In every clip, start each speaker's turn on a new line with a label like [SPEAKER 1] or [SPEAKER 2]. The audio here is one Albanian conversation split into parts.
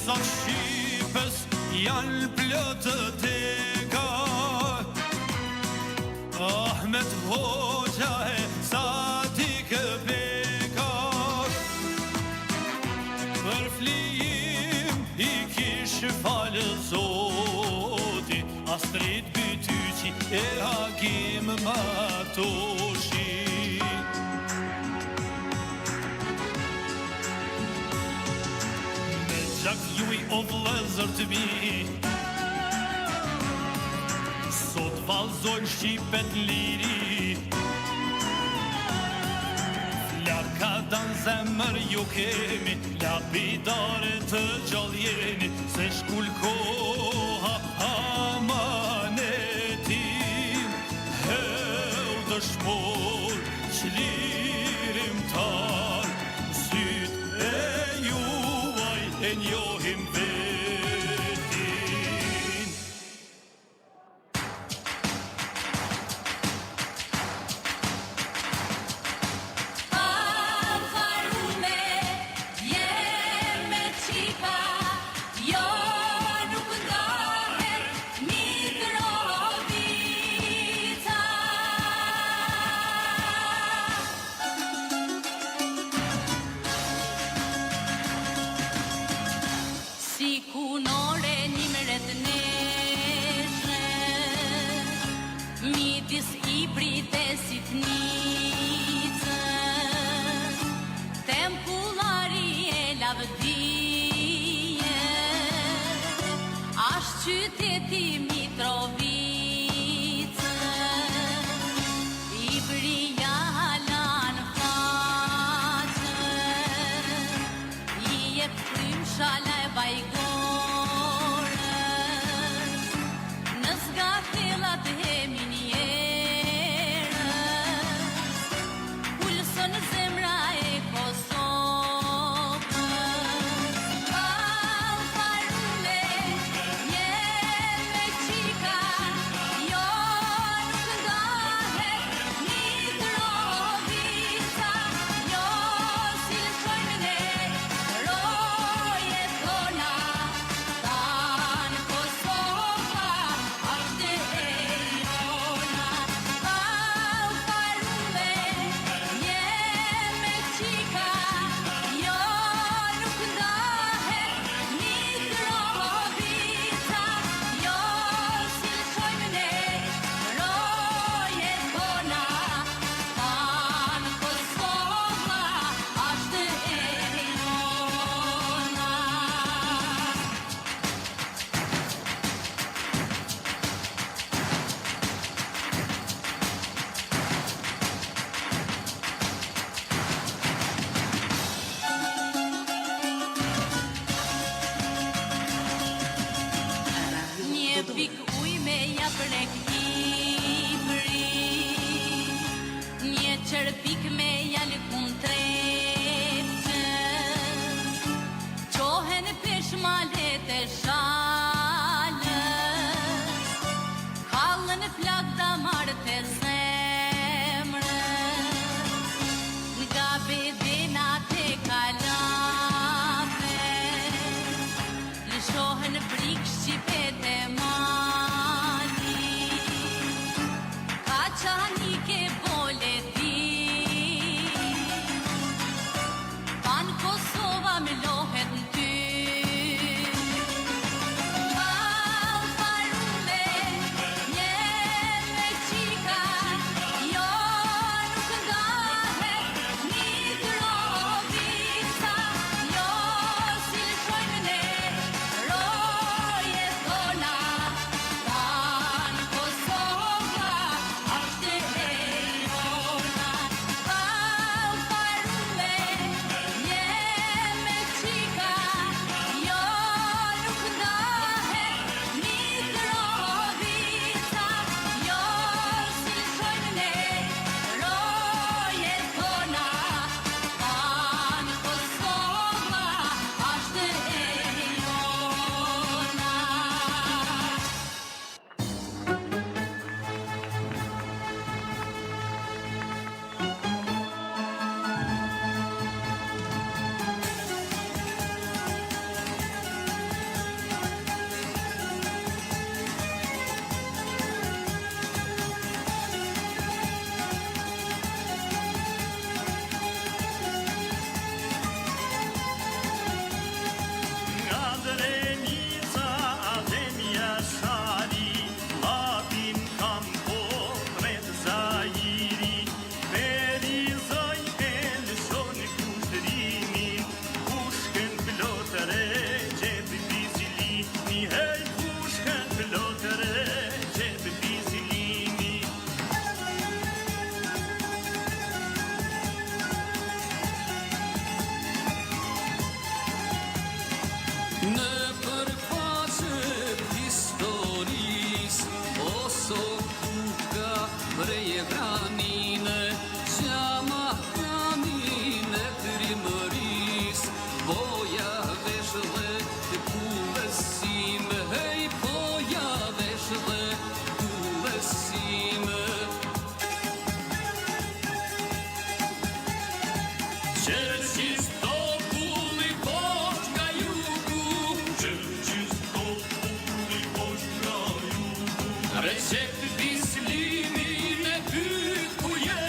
[SPEAKER 1] Sot Shqipës janë plëtë teka. Ahmet Hoxha e Sadik Beka për flijim i kishë falë Zoti, Astrid Bytyqi e Hakim Matoshi. Me gjak juj o vlezër të mi, sot valzojnë Shqipet liri. Flarka dan zemër ju kemi, lapidare të gjallë jeni, se shkull koha amanetin. Heu dëshmor, qlirimtar, syt e juaj e njohim vetin.
[SPEAKER 2] Midis i britesit nicën, tempullari e lavdije, ashtë qyteti Mitrovicën, i brija halan faqën, i jep frym shala e bajgorës, në zgatelat hemin
[SPEAKER 3] Në përfaqe historis Oso kuka prej ekranine Gjama kanine trimëris Boja vesh dhe kuvesim Hej, boja vesh dhe kuvesim
[SPEAKER 1] Qërqis topulli poshtë nga jugu Qërqis topulli poshtë nga jugu
[SPEAKER 3] Recep Bislimin e pyet ku je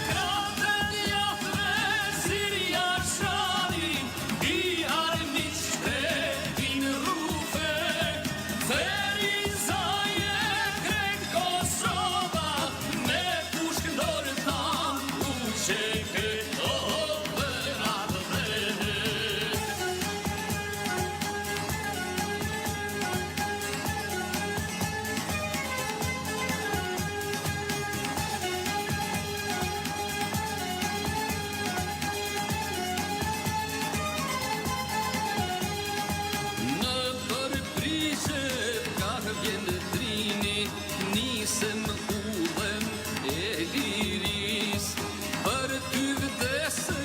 [SPEAKER 3] Kratën jafve Siria shani I armiqte vin rufe Ferizaje krejt Kosova Me pushk ndorë tam u qeke operat dhe Në përprishe ka vjen drini Nisem udhem e liris Për ty vdese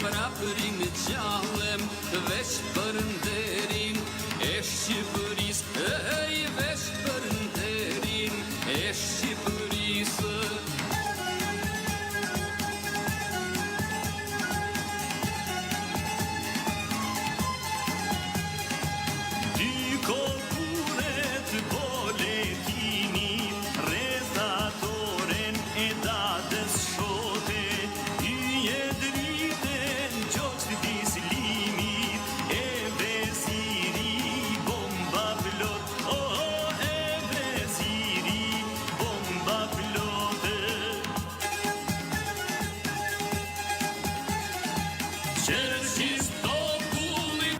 [SPEAKER 3] praprin gjallem Veç për nderin e Shqipëris Ej, veç për nderin e Shqipërisë
[SPEAKER 1] Dy kopuret boletini Rezatoren e dadës shote Hyje driten gjoks Bislimit E veziri bomba plot Oh, e veziri bomba plot Qërqis topulli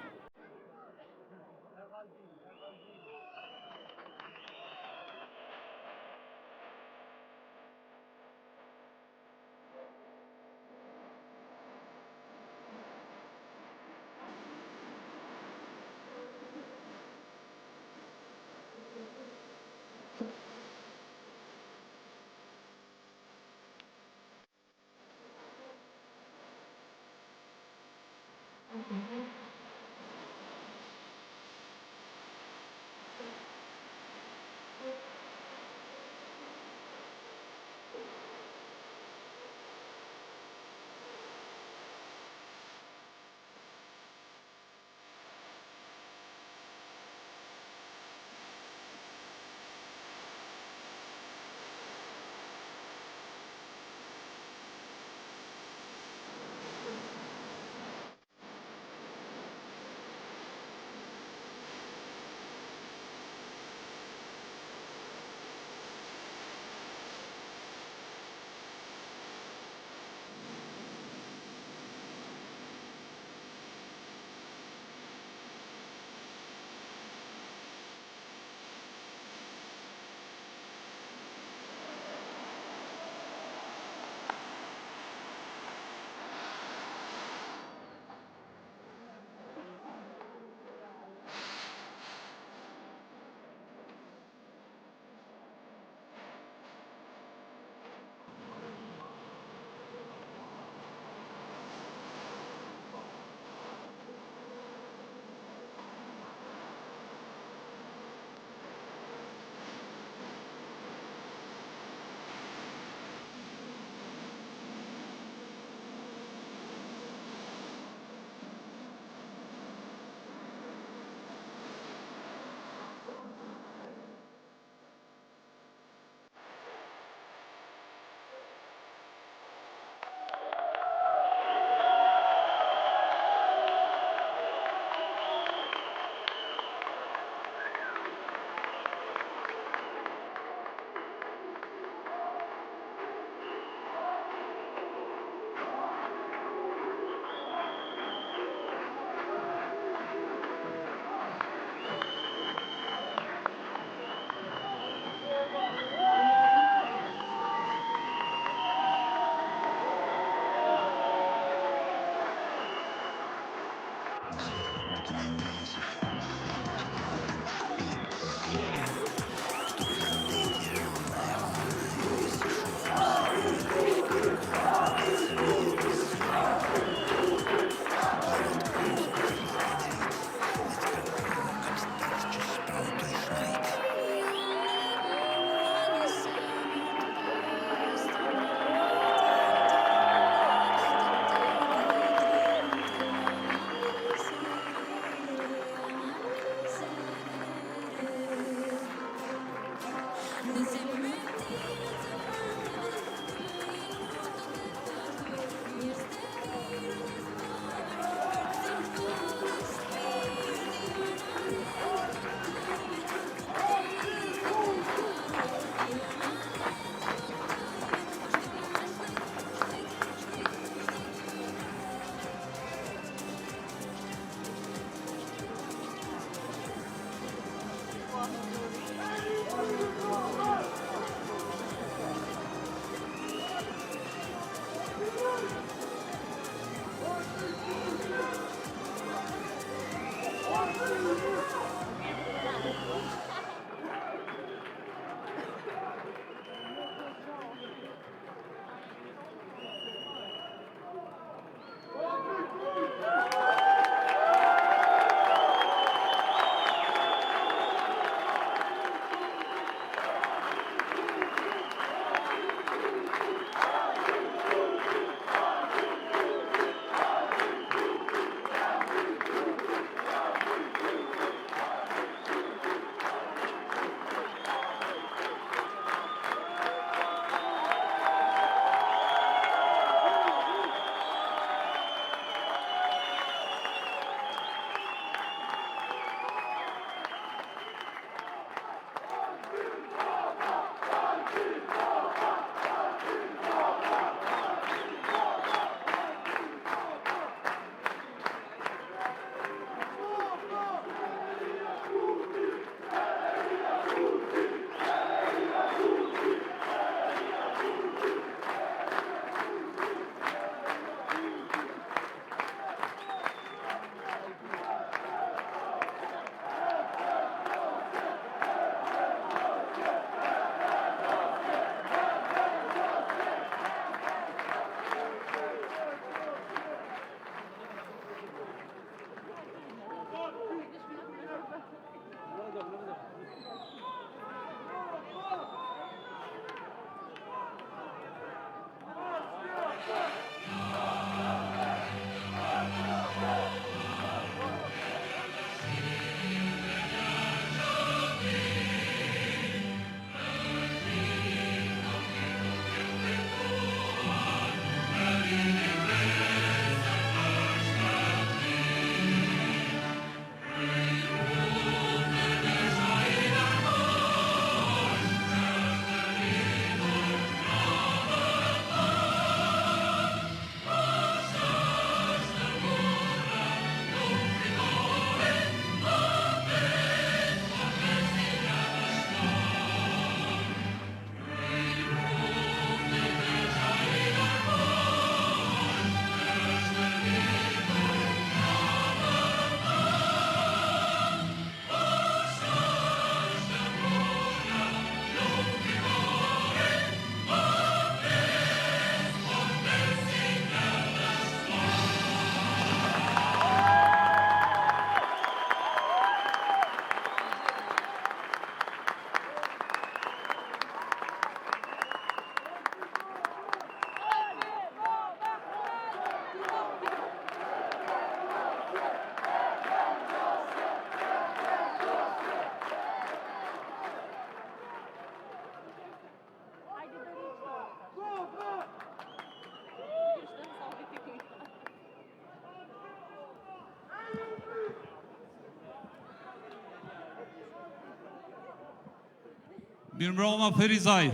[SPEAKER 4] Mirëmbrëma Ferizaj.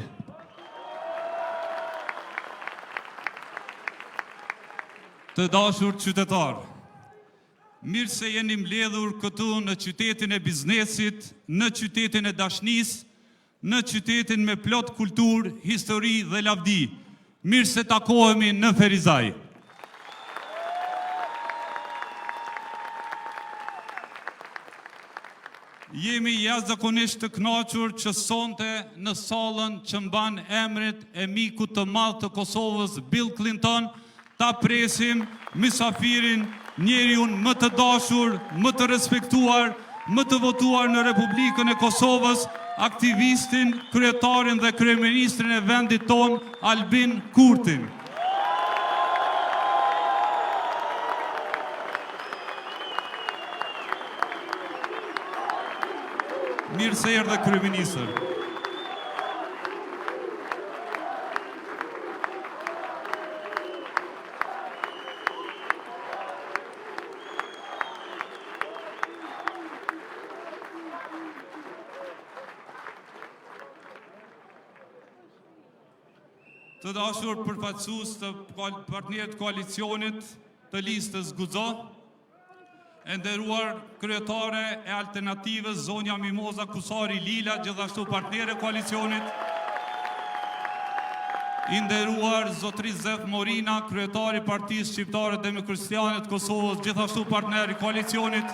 [SPEAKER 4] Të dashur qytetar, mirë se jeni mbledhur këtu në qytetin e biznesit, në qytetin e dashnis, në qytetin me plot kulturë, histori dhe lavdi. Mirë se takohemi në Ferizaj. Jemi jashtëzakonisht të kënaqur që sonte në sallën që mban emrin e mikut të madh të Kosovës, Bill Clinton, ta presim mysafirin, njeriun më të dashur, më të respektuar, më të votuar në Republikën e Kosovës, aktivistin, kryetarin dhe kryeministrin e vendit ton, Albin Kurtin. Mirë se erdhe kryeministër. Të dashur përfaqësues të partnerët koalicionit të listës Guxo, e nderuar kryetare e Alternativës zonja Mimoza Kusari Lila, gjithashtu partnere koalicionit, i nderuar zotri Zef Morina, kryetari Partisë Shqiptare Demokristane të Kosovës, gjithashtu partneri koalicionit,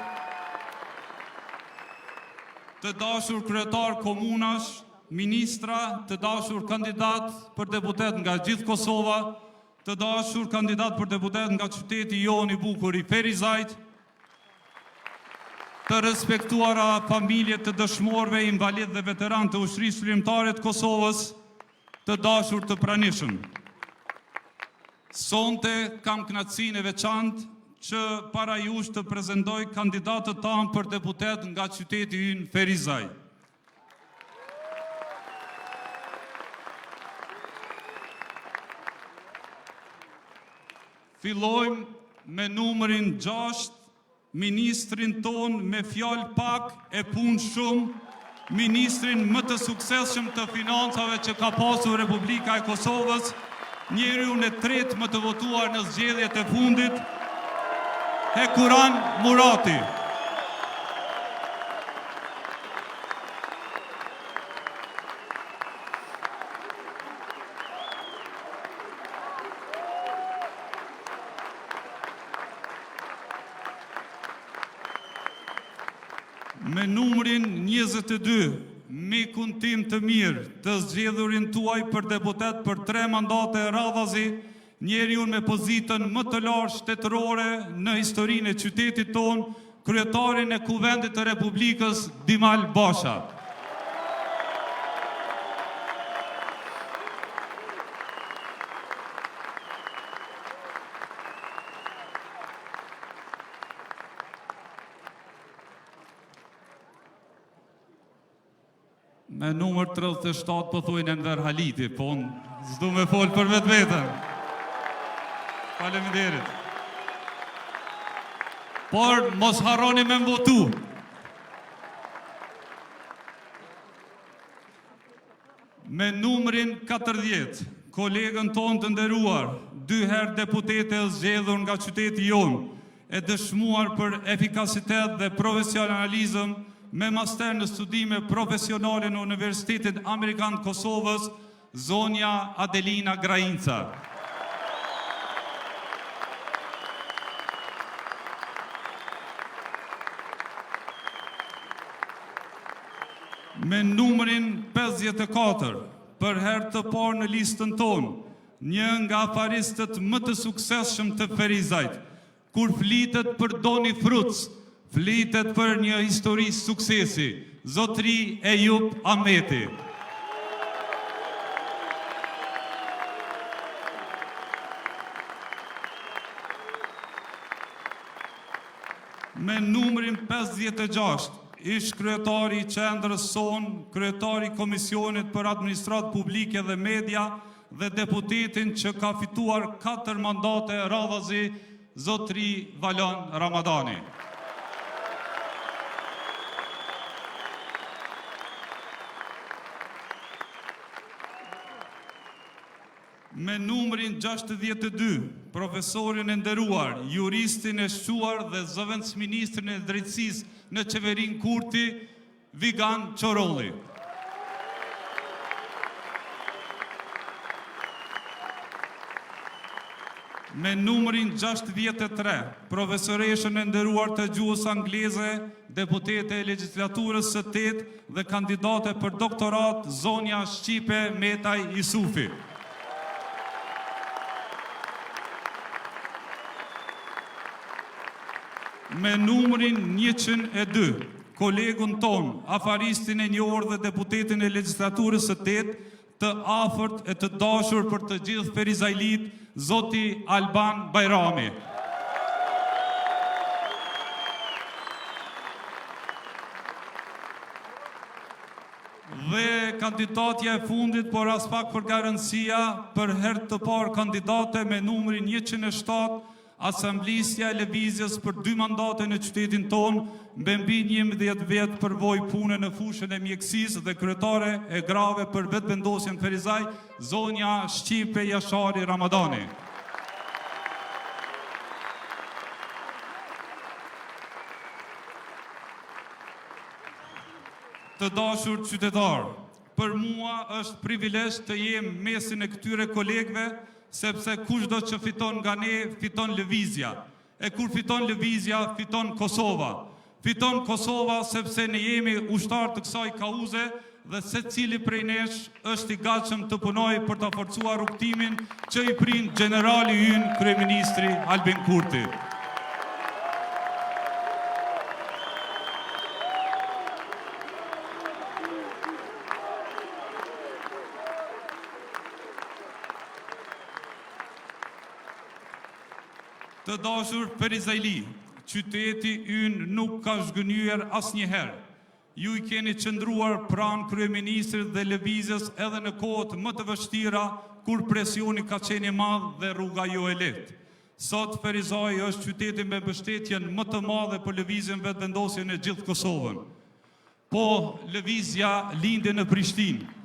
[SPEAKER 4] të dashur kryetar komunash, ministra, të dashur kandidat për deputet nga gjithë Kosova, të dashur kandidat për deputet nga qyteti jonë i bukur i Ferizajt, të respektuara familje të dëshmorëve, invalid dhe veteran të ushtrisë shërimtare të Kosovës, të dashur të pranishëm. Sonte kam kënaqësinë e veçantë që para jush të prezentoj kandidatët tanë për deputet nga qyteti ynë Ferizaj. Fillojmë me numërin 6, ministrin ton me fjalë pak e punë shumë, ministrin më të suksesshëm të financave që ka pasur Republika e Kosovës, njeriun e tretë më të votuar në zgjedhjet e fundit, Hekuran Murati. Me numrin 22, mikun tim të mirë, të zgjedhurin tuaj për deputet për 3 mandate radhazi, njeriun me pozitën më të lartë shtetërore në historinë e qytetit ton, kryetarin e Kuvendit të Republikës, Dimal Basha. Me numër 37 po thujnë Enver Haliti, po unë s'du me folë për vetë vetën. Faleminderit. Por mos harroni me votu. Me numrin 40, kolegën tonë të nderuar, 2 herë deputete e zgjedhur nga qyteti jonë, e dëshmuar për efikasitet dhe profesionalizëm, me master në studime profesionale në Universitetin Amerikan të Kosovës, zonja Adelina Grajinca. Me numrin 54, për herë të parë në listën tonë, një nga afaristët më të suksesshëm të Ferizajt, kur flitet për Doni Fruc, flitet për një histori suksesi, zotri Ejup Ahmeti. Me numrin 56, ish kryetari i qendrës son, kryetari Komisionit për Administratë Publike dhe Media dhe deputetin që ka fituar 4 mandate radhazi, zotri Valon Ramadani. Me numrin 62, profesorin e nderuar, juristin e shquar dhe zëvendës ministrin e drejtësisë në qeverin Kurti, Vigan Qorolli. Me numrin 63, profesoreshën e nderuar të gjuhës angleze, deputete e legjislaturës së 8 dhe kandidate për doktorat zonja Shqipe Metaj Isufi. Me numrin 102, kolegun ton, afaristin e njohur dhe deputetin e legjislaturës së 8, të afërt e të dashur për të gjithë Ferizajlit, Zoti Alban Bajrami. Dhe kandidatja e fundit, por as pak për garancia, për herë të parë kandidate me numrin 107, Asamblisja e Lëvizjes për 2 mandate në qytetin tonë, me mbi 11 vjet përvoj pune në fushën e mjekësisë dhe kryetare e grave për vetëvendosjen Ferizaj, zonja Shqipe Jashari Ramadani. Të dashur qytetarë, për mua është privilegj të jem mesin e këtyre kolegëve, sepse kushdo që fiton nga ne, fiton lëvizja. E kur fiton lëvizja, fiton Kosova. Fiton Kosova sepse ne jemi ushtar të kësaj kauze dhe se cili prej nesh është i gatshëm të punoj për të forcuar rrugtimin që i prin generali ynë, kryeministri Albin Kurti. Të dashur Ferizajli, qyteti ynë nuk ka zhgënyer asnjëherë. Ju i keni qëndruar pranë kryeministrit dhe lëvizjes edhe në kohët më të vështira, kur presioni ka qenë i madh dhe rruga jo e lehtë. Sot Ferizaj është qyteti me mbështetjen më të madhe për lëvizjen vetëvendosje në gjithë Kosovën. Po lëvizja lindi në Prishtinë.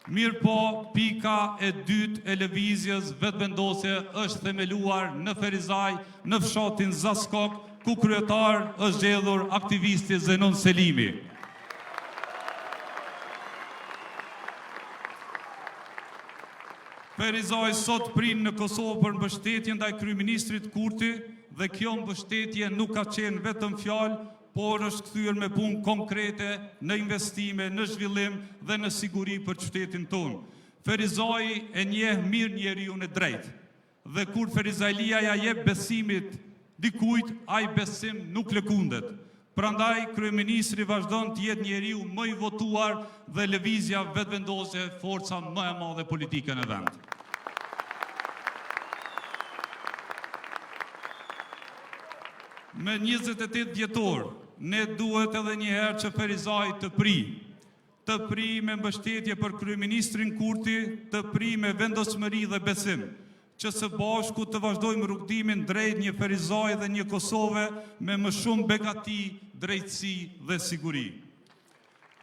[SPEAKER 4] Mirë po, pika e dytë e lëvizjes vetëvendosje është themeluar në Ferizaj, në fshatin Zaskok, ku kryetar është zgjedhur aktivisti Zenon Selimi. Ferizaj sot prin në Kosovë për mbështetjen ndaj kryeministrit Kurti dhe kjo mbështetje nuk ka qenë vetëm fjalë, por është kthyer me punë konkrete në investime, në zhvillim dhe në siguri për qytetin tonë. Ferizaj e njeh mirë njeriun e drejtë. Dhe kur Ferizajlia ja jep besimit dikujt, ai besim nuk lëkundet. Prandaj kryeministri vazhdon të jetë njeriu më i votuar dhe lëvizja vetëvendosje forca më e madhe politike në vend. Me 28 vjetor, ne duhet edhe njëherë që Ferizaj të pri me mbështetje për kryeministrin Kurti, të pri me vendosmëri dhe besim, që së bashku të vazhdojmë rrugtimin drejt një Ferizaj dhe një Kosove me më shumë begati, drejtësi dhe siguri.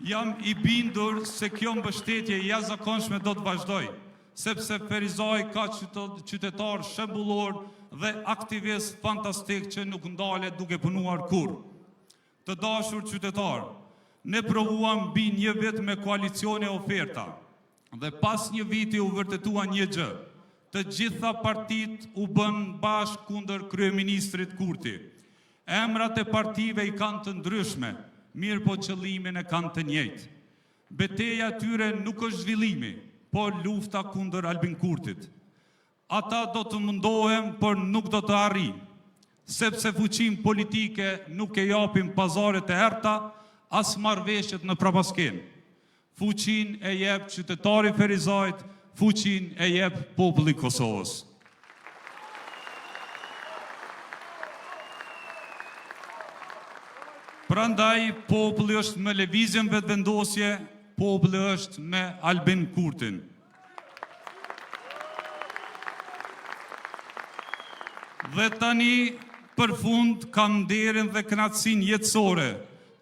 [SPEAKER 4] Jam i bindur se kjo mbështetje jashtëzakonshme do të vazhdoj, sepse Ferizaj ka qytetar shembullor dhe aktivist fantastik që nuk ndalet duke punuar kurrë. Të dashur qytetar, ne provuam mbi një vit me koalicione oferta dhe pas një viti u vërtetua një gjë. Të gjitha partit u bën bashkë kundër kryeministrit Kurti. Emrat e partive i kanë të ndryshme, mirë po qëllimin e kanë të njëjtë. Betejë tyre nuk është zhvillimi, por lufta kundër Albin Kurtit. Ata do të mundohen, por nuk do të arrijnë, sepse fuqinë politike nuk e japin pazaret e errta, as marrëveshjet në prapaskenë. Fuqinë e jep qytetari Ferizajt, fuqinë e jep populli i Kosovës. Prandaj populli është me lëvizjen vetëvendosje, populli është me Albin Kurtin. Dhe tani, për fund, kam nderin dhe kënaqësinë jetësore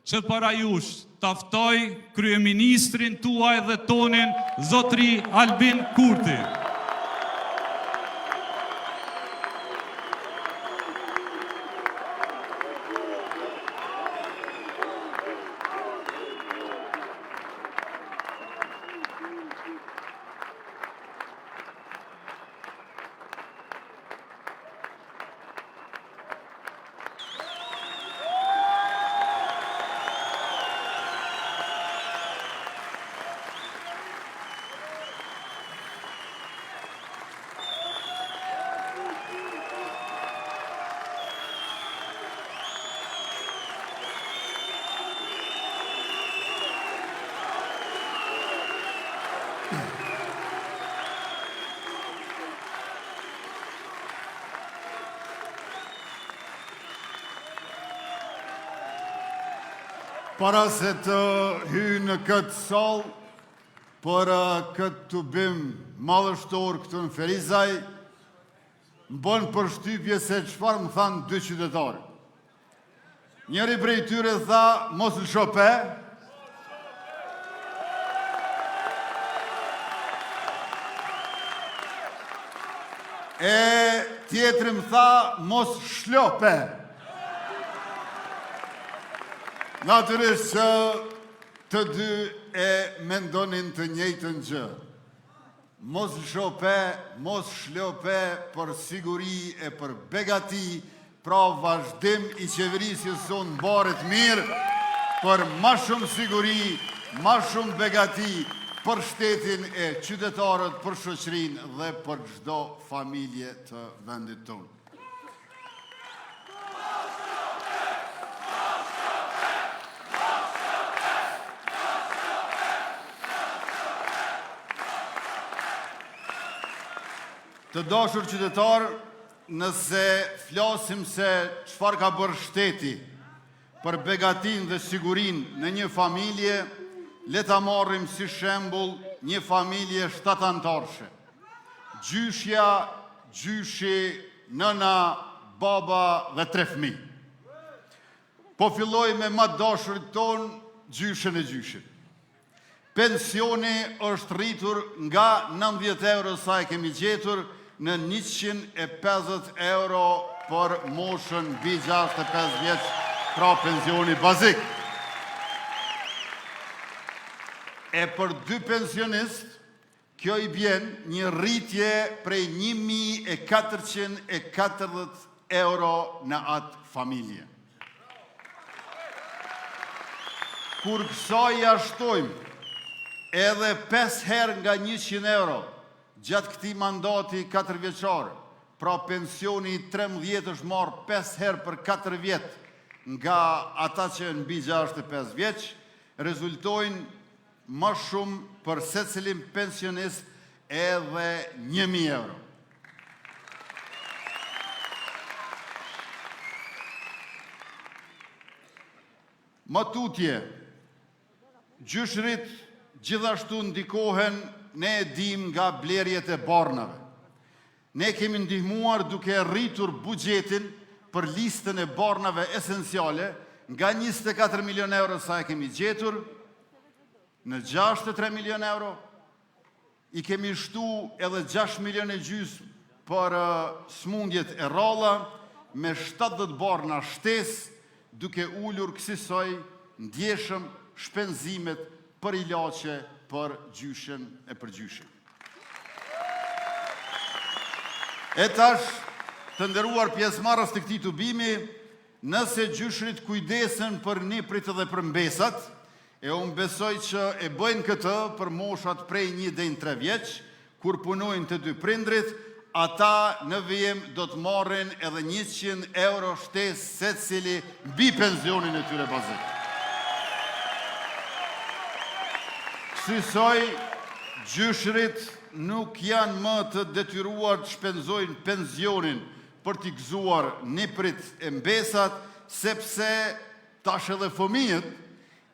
[SPEAKER 4] që para jush taftoj kryeministrin tuaj dhe tonin, zotri Albin Kurti.
[SPEAKER 5] Para se të hy në këtë sallë, për këtë të bim madhështor këtu në Ferizaj, më bënë përshtypje se çfarë më thanë 2 qytetarë. Njëri prej tyre tha, mos lëshope, e tjetëri më tha, mos shlope. Natyrisht që të dy e mendonin të njëjtën gjë. Mos lëshope, mos shlope për siguri e për begati, pra vazhdim i qeverisjes sonë mbaret mirë për ma shumë siguri, ma shumë begati për shtetin e qytetarët, për shoqërinë dhe për çdo familje të vendit tonë. Të dashur qytetarë, nëse flasim se çfarë ka bërë shteti për begatin dhe sigurin në një familje, le ta marrim si shembull një familje 7 anëtarshe. Gjyshja, gjyshi, nëna, baba dhe 3 fëmijë. Po filloj me më dashurit tonë, gjyshën e gjyshit. Pensioni është rritur nga 90 euro sa e kemi gjetur në 150 euro për moshën mbi 65 vjeç, pra pensioni bazik. E për 2 pensionist, kjo i bjen një rritje prej 1440 euro në atë familje. Kur kësaj jashtojmë edhe 5 herë nga 100 euro, gjatë këti mandati 4 vjeçar, pra pensioni 13 është marrë 5 herë për 4 vjetë nga ata që në mbi 65 vjeç, rezultojnë më shumë për secilin pensionist edhe 1000 euro. Më tutje, gjyshrit gjithashtu ndikohen, ne e dim nga blerjet e bornave. Ne kemi ndihmuar duke rritur buxhetin për listën e bornave esenciale nga 24 milion euro sa e kemi gjetur në 63 milion euro. I kemi shtu edhe 6 milion e gjysmë për smundjet e rralla me 70 borna shtesë, duke ulur kësaj ndjeshëm shpenzimet për ilaçe për gjyshen e për gjyshin. E tash, të nderuar pjesëmarrës të këtij tubimi, nëse gjyshrit kujdesen për niprit dhe për mbesat, e unë besoj që e bëjnë këtë për moshat prej 1 deri në 3 vjeç, kur punojnë të 2 prindrit, ata në vijim do të marrin edhe 100 euro shtesë secili mbi pensionin e tyre bazik. Kësaj, gjyshrit nuk janë më të detyruar të shpenzojnë pensionin për t'i gëzuar niprit e mbesat, sepse tash edhe fëmijët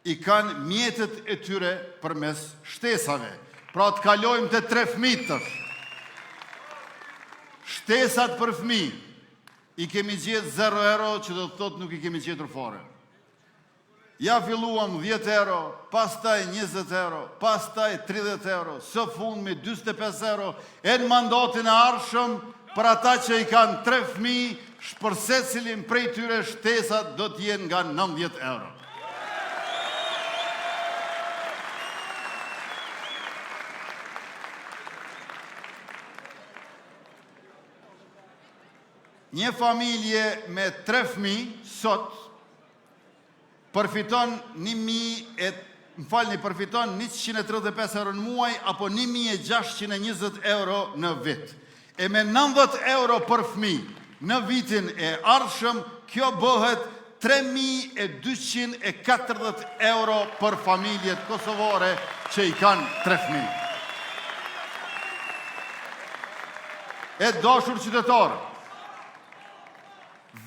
[SPEAKER 5] i kanë mjetet e tyre përmes shtesave. Pra të kalojmë të 3 fëmijët tash. Shtesat për fëmijë i kemi gjetë 0 euro, që do të thotë nuk i kemi gjetur fare. Ja filluam 10 euro, pastaj 20 euro, pastaj 30 euro, së fundmi 45 euro, e në mandatin e ardhshëm për ata që i kanë 3 fëmijë, për secilin prej tyre shtesat do të jenë nga 90 euro. Një familje me 3 fëmijë sot përfiton 135 euro në muaj apo 1620 euro në vit. E me 90 euro për fëmijë në vitin e ardhshëm, kjo bëhet 3240 euro për familjet kosovare që i kanë 3 fëmijë. E dashur qytetarë,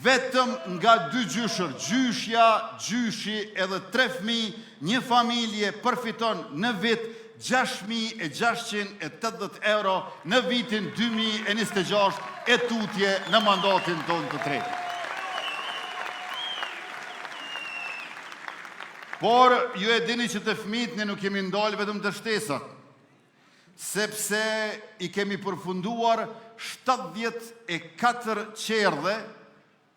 [SPEAKER 5] vetëm nga 2 gjyshër, gjyshja, gjyshi edhe 3 fëmijë, një familje përfiton në vit 6.680 euro në vitin 2026 e tutje në mandatin tonë të tretë. Por, ju e dini që të fëmijët ne nuk kemi ndalë vetëm të shtesat, sepse i kemi përfunduar 74 qerdhe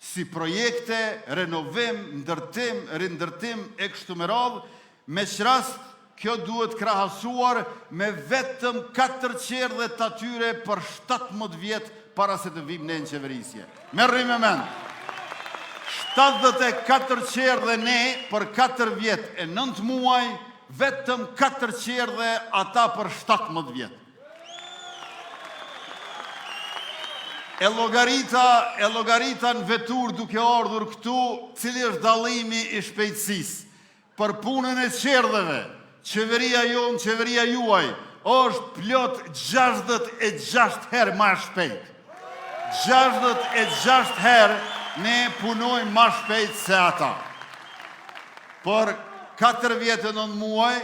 [SPEAKER 5] si projekte, renovim, ndërtim, rindërtim e kështu me radhë, me qrast kjo duhet krahasuar me vetëm 4 qerdhe të atyre për 17 vjetë para se të vim ne në qeverisje. Merri me mend. 74 qerdhe ne për 4 vjetë e 9 muaj, vetëm 4 qerdhe ata për 17 vjetë. E logarita në vetur duke ardhur këtu, cili është dallimi i shpejtësisë. Për punën e qerdheve, qeveria jonë, qeveria juaj, është plot 66 herë ma shpejt. 66 herë ne punojmë ma shpejt se ata. Për 4 vjetë e 9 muaj,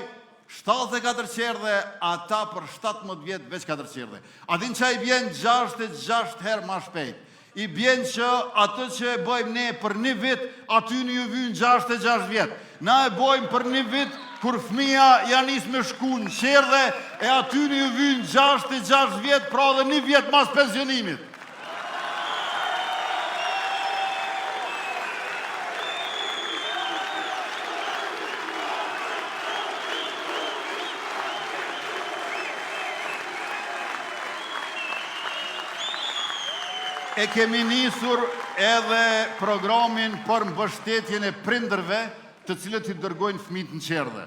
[SPEAKER 5] 74 qerdhe, ata për 17 vjetë veç 4 qerdhe. Adin që i bjen 66 herë ma shpejt. I bjen që atë që e bëjmë ne për 1 vit, aty në ju vynë 66 vjetë. Na e bëjmë për 1 vit, kur fëmija janë nisë me shku në qerdhe, e aty në ju vynë 66 vjetë, pra dhe 1 vjetë mas pensionimit. E kemi nisur edhe programin për mbështetjen e prindërve të cilët i dërgojnë fëmijët në qerdhe.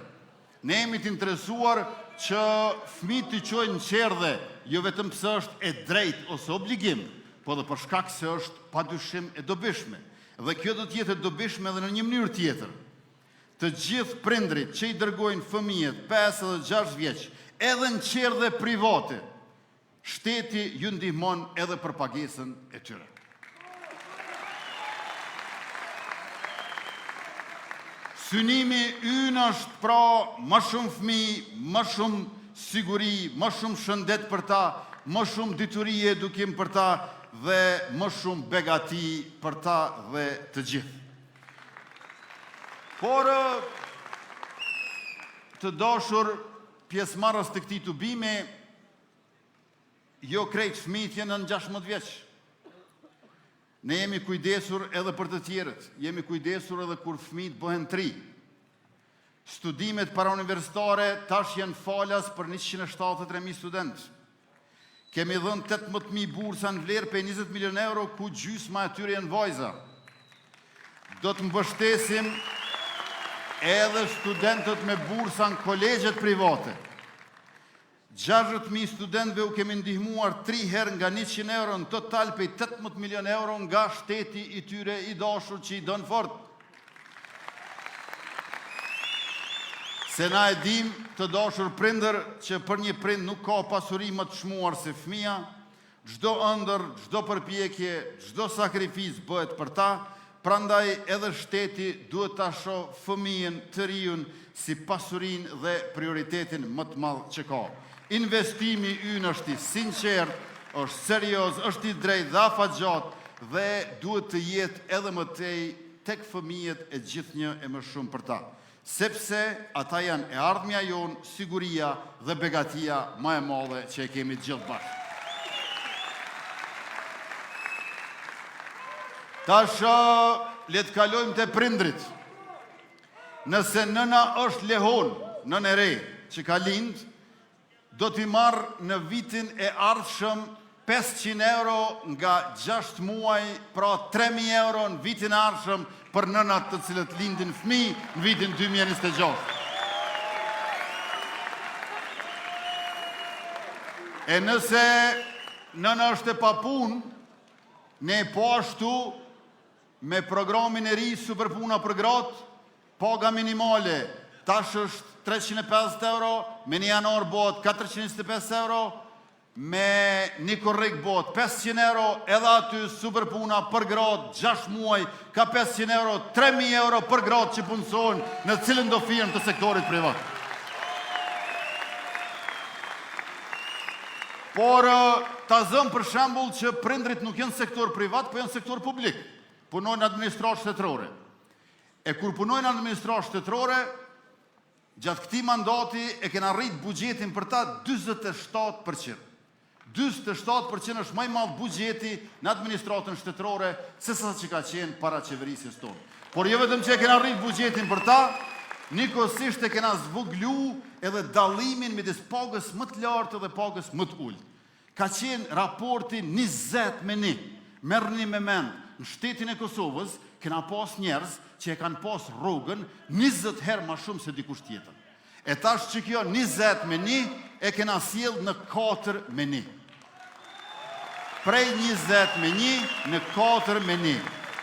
[SPEAKER 5] Ne jemi të interesuar që fëmijët të qojnë në qerdhe jo vetëm pse është e drejt ose obligim, po dhe për shkak se është padyshim e dobishme. Dhe kjo do të jetë e dobishme edhe në një mënyrë tjetër. Të gjithë prindrit që i dërgojnë fëmijët 5 dhe 6 vjeç, edhe në qerdhe private, shteti ju ndihmon edhe për pagesën e tyre. Synimi ynë është pra më shumë fëmijë, më shumë siguri, më shumë shëndet për ta, më shumë dituri e edukim për ta dhe më shumë begati për ta dhe të gjithë. Por të dashur pjesëmarrës të këtij tubimi, jo krejt fëmijët janë në 16 vjeç. Ne jemi kujdesur edhe për të tjerët. Jemi kujdesur edhe kur fëmijët bëhen 3. Studimet parauniversitare tash janë falas për 173.000 studentë. Kemi dhënë 18.000 bursa në vlerë për 20 milion euro, ku gjysma e tyre janë vajza. Do të mbështesim edhe studentët me bursa në kolegjet private. 60.000 studentëve u kemi ndihmuar 3 herë nga 100 euro, në total për 18 milion euro nga shteti i tyre i dashur që i donë fort. Se na e dim të dashur prindër që për një prind nuk ka pasuri më të çmuar se fëmia, çdo ëndër, çdo përpjekje, çdo sakrifis bëhet për ta, prandaj edhe shteti duhet ta shoh fëmijën të riun si pasurinë dhe prioritetin më të madh që ka. Investimi ynë është i sinqert, është serioz, është i drejt dhe afatgjat dhe duhet të jetë edhe më tej tek fëmijët e gjithnjë e më shumë për ta. Sepse ata janë e ardhmja jonë, siguria dhe begatia më e madhe që e kemi gjithë bashkë. Tash le të kalojmë te prindrit. Nëse nëna është lehon, nënë e re që ka lind, do t'i marrë në vitin e ardhshëm 500 euro nga 6 muaj, pra 3.000 euro në vitin e ardhshëm për nënat të cilët lindin fëmijë në vitin 2026. E nëse nëna është e papunë, ne po ashtu me programin e ri Superpuna për gratë, paga minimale tash është 350 euro, me një janar bëhet 425 euro, me një korrik bot 500 euro, edhe aty super puna për gratë 6 muaj, ka 500 euro, 3.000 euro për gratë që punësojnë në cilën do firmë të sektorit privat. Por ta zëm për shembull që prindrit nuk janë sektor privat, po janë sektor publik. Punojnë në administratë shtetërore. E kur punojnë në administratë shtetërore, gjatë këtij mandati e kena rrit buxhetin për ta 47%. 47% është më i madh buxheti në administratën shtetërore se sa që ka qenë para qeverisjes tonë. Por jo vetëm që e kena rrit buxhetin për ta, njëkohësisht e kena zvoglu edhe dallimin midis pagës më të lartë dhe pagës më të ulët. Ka qenë raporti 20-1. Merrni me mend, në shtetin e Kosovës kena pas njerëz që e kanë pas rrogën 20 herë më shumë se dikush tjetër. E tash që kjo 20-1 e kena sjell në 4-1. Prej 20-1 në 4-1.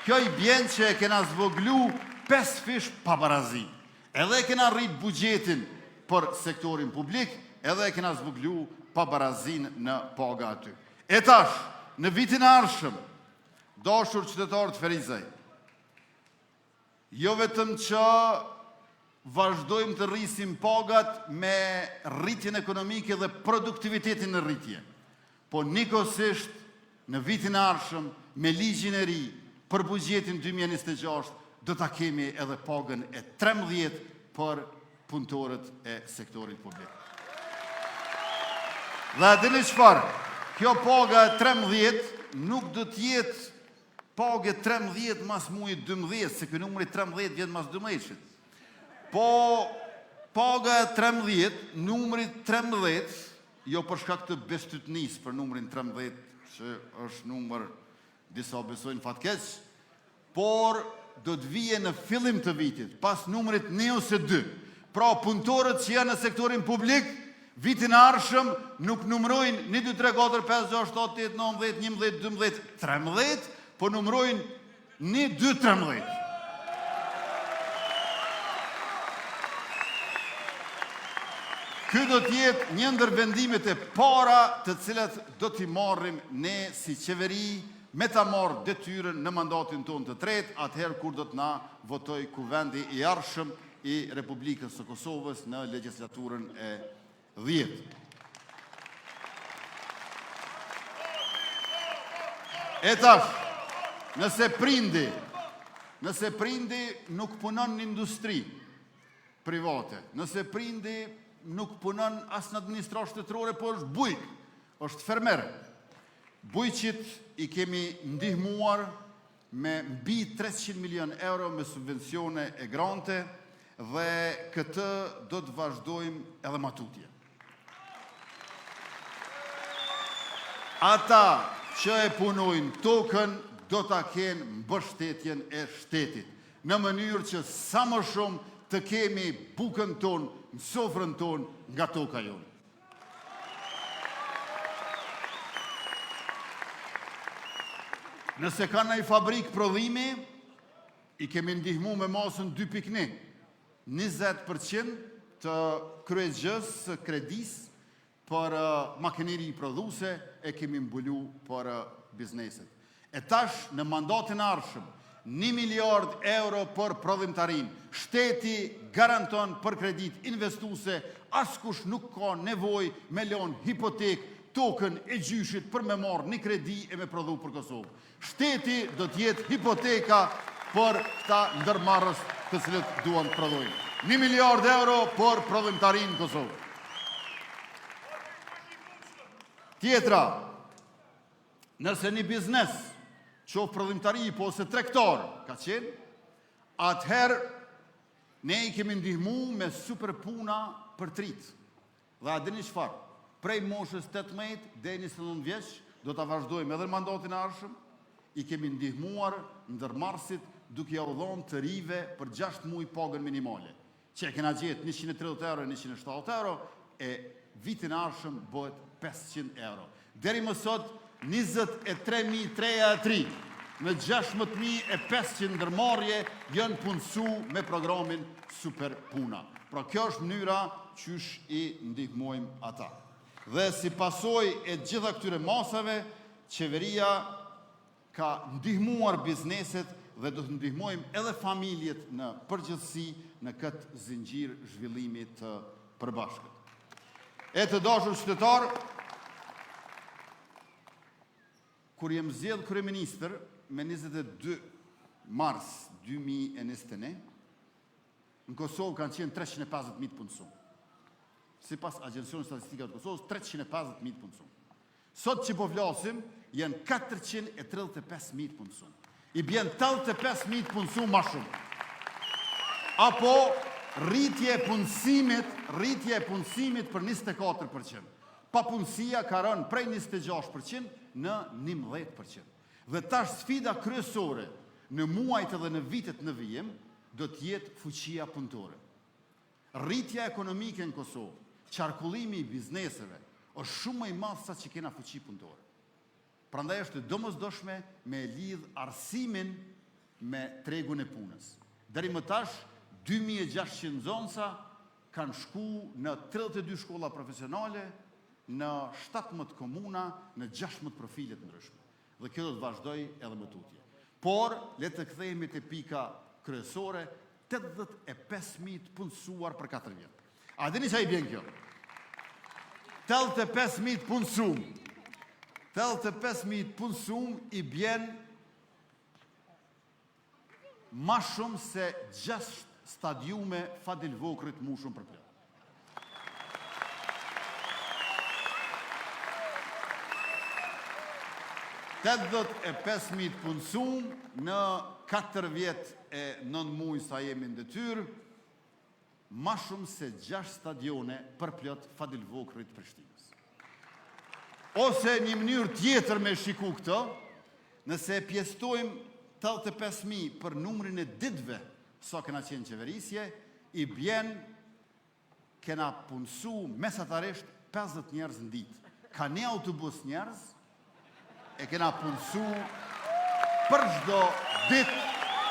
[SPEAKER 5] Kjo i bjen që e kena zvoglu 5 fish pa barazi. Edhe e kena rrit buxhetin për sektorin publik, edhe e kena zvoglu pa barazin në paga aty. E tash, në vitin e ardhshëm, dashur qytetarë të Ferizaj, jo vetëm që vazhdojmë të rrisim pagat me rritjen ekonomike dhe produktivitetin në rritje, po njëkohësisht në vitin e ardhshëm me ligjin e ri për buxhetin 2026 do ta kemi edhe pagën e 13 për punëtorët e sektorit publik. Dhe a dini çfarë? Kjo paga e 13 nuk do të jetë pagë 13 mas mujit 12, se ky numri 13 vjen mas 12. Po paga e 13, numri 13, jo për shkak të bestytnis për numrin 13, që është numër disa besojnë fatkeq, por do të vije në fillim të vitit, pas numrit 1 ose 2. Pra punëtorët që janë në sektorin publik, vitin e ardhshëm nuk numrojnë 1, 2, 3, 4, 5, 6, 7, 8, 9, 10, 11, 12, 13, po numrojnë 1, 2, 13. Ky do të jetë një ndër vendimet e para të cilat do t'i marrim ne si qeveri me ta marrë detyrën në mandatin tonë të tretë, atëherë kur do të na votoj kuvendi i ardhshëm i Republikës së Kosovës në legjislaturën e 10. E tash, nëse prindi nuk punon në industri private, nëse prindi nuk punon as në administratë shtetërore, po është bujk, është fermer. Bujqit i kemi ndihmuar me mbi 300 milion euro me subvencione e grante dhe këtë do të vazhdojmë edhe matutje. Ata që e punojnë tokën do ta kenë mbështetjen e shtetit, në mënyrë që sa më shumë të kemi bukën tonë, në sofrën tonë nga toka jonë. Nëse ka në i fabrik prodhimi, i kemi ndihmu me masën 2.1, 20% të kryesgjës së kredis për makineri prodhuse e kemi mbulu për bizneset. E tash në mandatin e ardhshëm, 1 miliard euro për prodhimtarin, shteti garanton për kredit investuese, askush nuk ka nevoj me lon hipotek, tokën e gjyshit për me marrë një kredi e me prodhu për Kosovë. Shteti do t'jetë hipoteka për këta ndërmarrës të cilët duan të prodhojnë. 1 miliard euro për prodhimtarin në Kosovë. Tjetra, nëse një biznes, qoftë prodhimtari po ose tregtar ka qenë, atëherë ne i kemi ndihmu me super puna për trit. Dhe a dini çfarë? Prej moshës 18 deri 29 vjeç do ta vazhdojmë edhe në mandatin e ardhshëm, i kemi ndihmuar ndërmarrësit duke ia udhënë të rive për 6 muaj pagën minimale, që e kena gjetë 130 euro, 170 euro, e vitin e ardhshëm bëhet 500 euro. Deri më sot 23.303 me 16.500 ndërmarrje janë punësu me programin Super Puna. Pra kjo është mënyra qysh i ndihmojmë ata. Dhe si pasoj e gjitha këtyre masave, qeveria ka ndihmuar bizneset dhe do të ndihmojmë edhe familjet në përgjithësi në këtë zinxhir zhvillimi të përbashkët. E të dashur qytetar, kur jem zgjedhur kryeministër me 22 mars 2021, në Kosovë kanë qenë 350.000 punësuar. Sipas Agjencionit Statistike të Kosovës, 350.000 punësuar. Sot që po flasim, janë 435.000 punësuar. I bjen 85.000 punësuar më shumë. Apo rritje e punësimit për 24%. Papunësia ka rënë prej 26% në 11%. Dhe tash sfida kryesore në muajt edhe në vitet në vijim do të jetë fuqia punëtore. Rritja ekonomike në Kosovë, qarkullimi i bizneseve është shumë më i madh sa që kena fuqi punëtore. Prandaj është domosdoshme me lidh arsimin me tregun e punës. Deri më tash 2600 nxënësa kanë shku në 32 shkolla profesionale, në 17 komuna, në 16 profile të ndryshme. Dhe kjo do të vazhdoj edhe më tutje. Por, le të kthehemi te pika kryesore, 85.000 punësuar për 4 vjet. A dini sa i bjen kjo? 85.000 punësuar. 85.000 punësuar i bjen ma shumë se 6 stadiume Fadil Vokrit mushun për plot. 85.000 punësuar në 4 vjet e 9 muaj sa jemi në detyrë, ma shumë se 6 stadione për plot Fadil Vokrit Prishtinës. Ose një mënyrë tjetër me shiku këtë, nëse pjestojmë 85.000 për numrin e ditëve sa kena qenë qeverisje, i bjen kena punësu mesatarisht 50 njerëz në ditë. Ka një autobus njerëz, e kena punësu për çdo ditë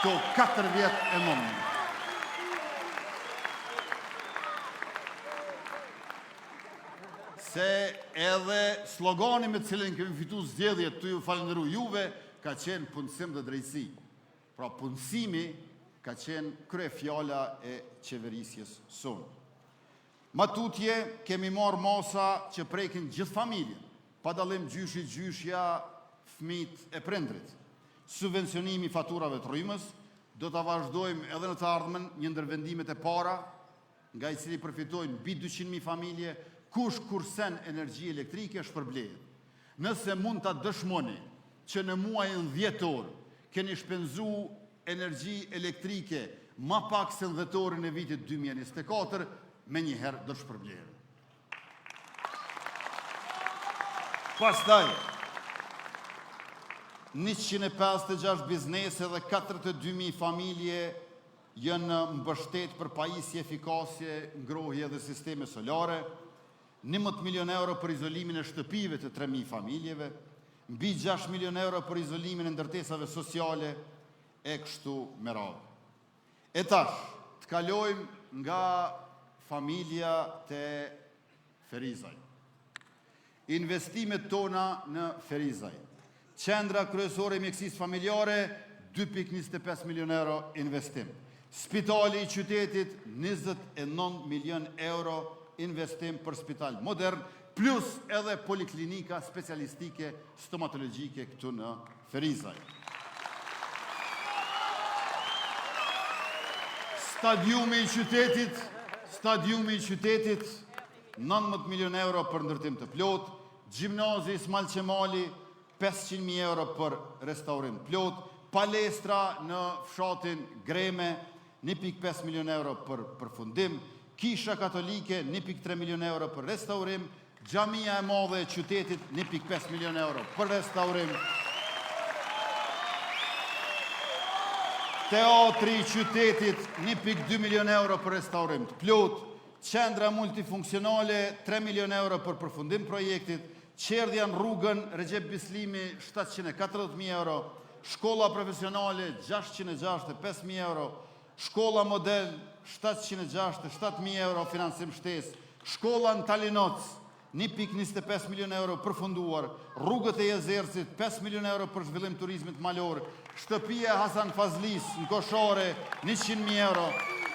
[SPEAKER 5] të 4 vjet e mëmë. Se edhe slogani me cilin kemi fitu zgjedhjet të ju falenderu juve, ka qenë punësim dhe drejtësi. Pra punësimi ka qenë krye fjala e qeverisjes sonë. Matutje kemi marrë masa që prekin gjithë familjen, pa dallim gjyshja, fëmijët e prindrit. Subvencionimi i faturave të rrymës, do ta vazhdojmë edhe në të ardhmen një ndër vendimet e para, nga i cili përfitojnë mbi 200.000 familje, kush kursen energji elektrike shpërblehet. Nëse mund ta dëshmoni që në muajin dhjetor keni shpenzu energji elektrike ma pak se në dhjetorin e vitit 2024, me njëherë do shpërblehet. Pastaj, 156 biznese dhe 42.000 familje janë mbështet për pajisje efikasje, ngrohje dhe sisteme solare, 11 milion euro për izolimin e shtëpive të 3.000 familjeve, mbi 6 milion euro për izolimin e ndërtesave sociale e kështu me radhë. E tash, të kalojmë nga familja të Ferizaj. Investimet tona në Ferizaj. Qendra kryesore e mjekësisë familjare, 2.25 milion euro investim. Spitali i qytetit, 29 milion euro investim për spital modern, plus edhe poliklinika specialistike stomatologjike këtu në Ferizaj. Stadiumi i qytetit, 19 milion euro për ndërtim të plot, gjimnazi Ismail Qemali, 500.000 euro për restaurim plot, palestra në fshatin Greme, 1.5 milion euro për përfundim, kisha katolike, 1.3 milion euro për restaurim, xhamia e madhe e qytetit, 1.5 milion euro për restaurim, teatri i qytetit, 1.2 milion euro për restaurim të plot, qendra multifunksionale, 3 milion euro për përfundim projektit, qerdhja në rrugën Recep Bislimi, 740.000 euro, shkolla profesionale, 665.000 euro, shkolla model, 767.000 euro financim shtesë, shkolla në Talinoc, 1,25 milion euro përfunduar, rrugët e Jezerësit, 5 milion euro për zhvillim turizmit malor, shtëpia Hasan Fazlis në Koshore, 100.000 euro,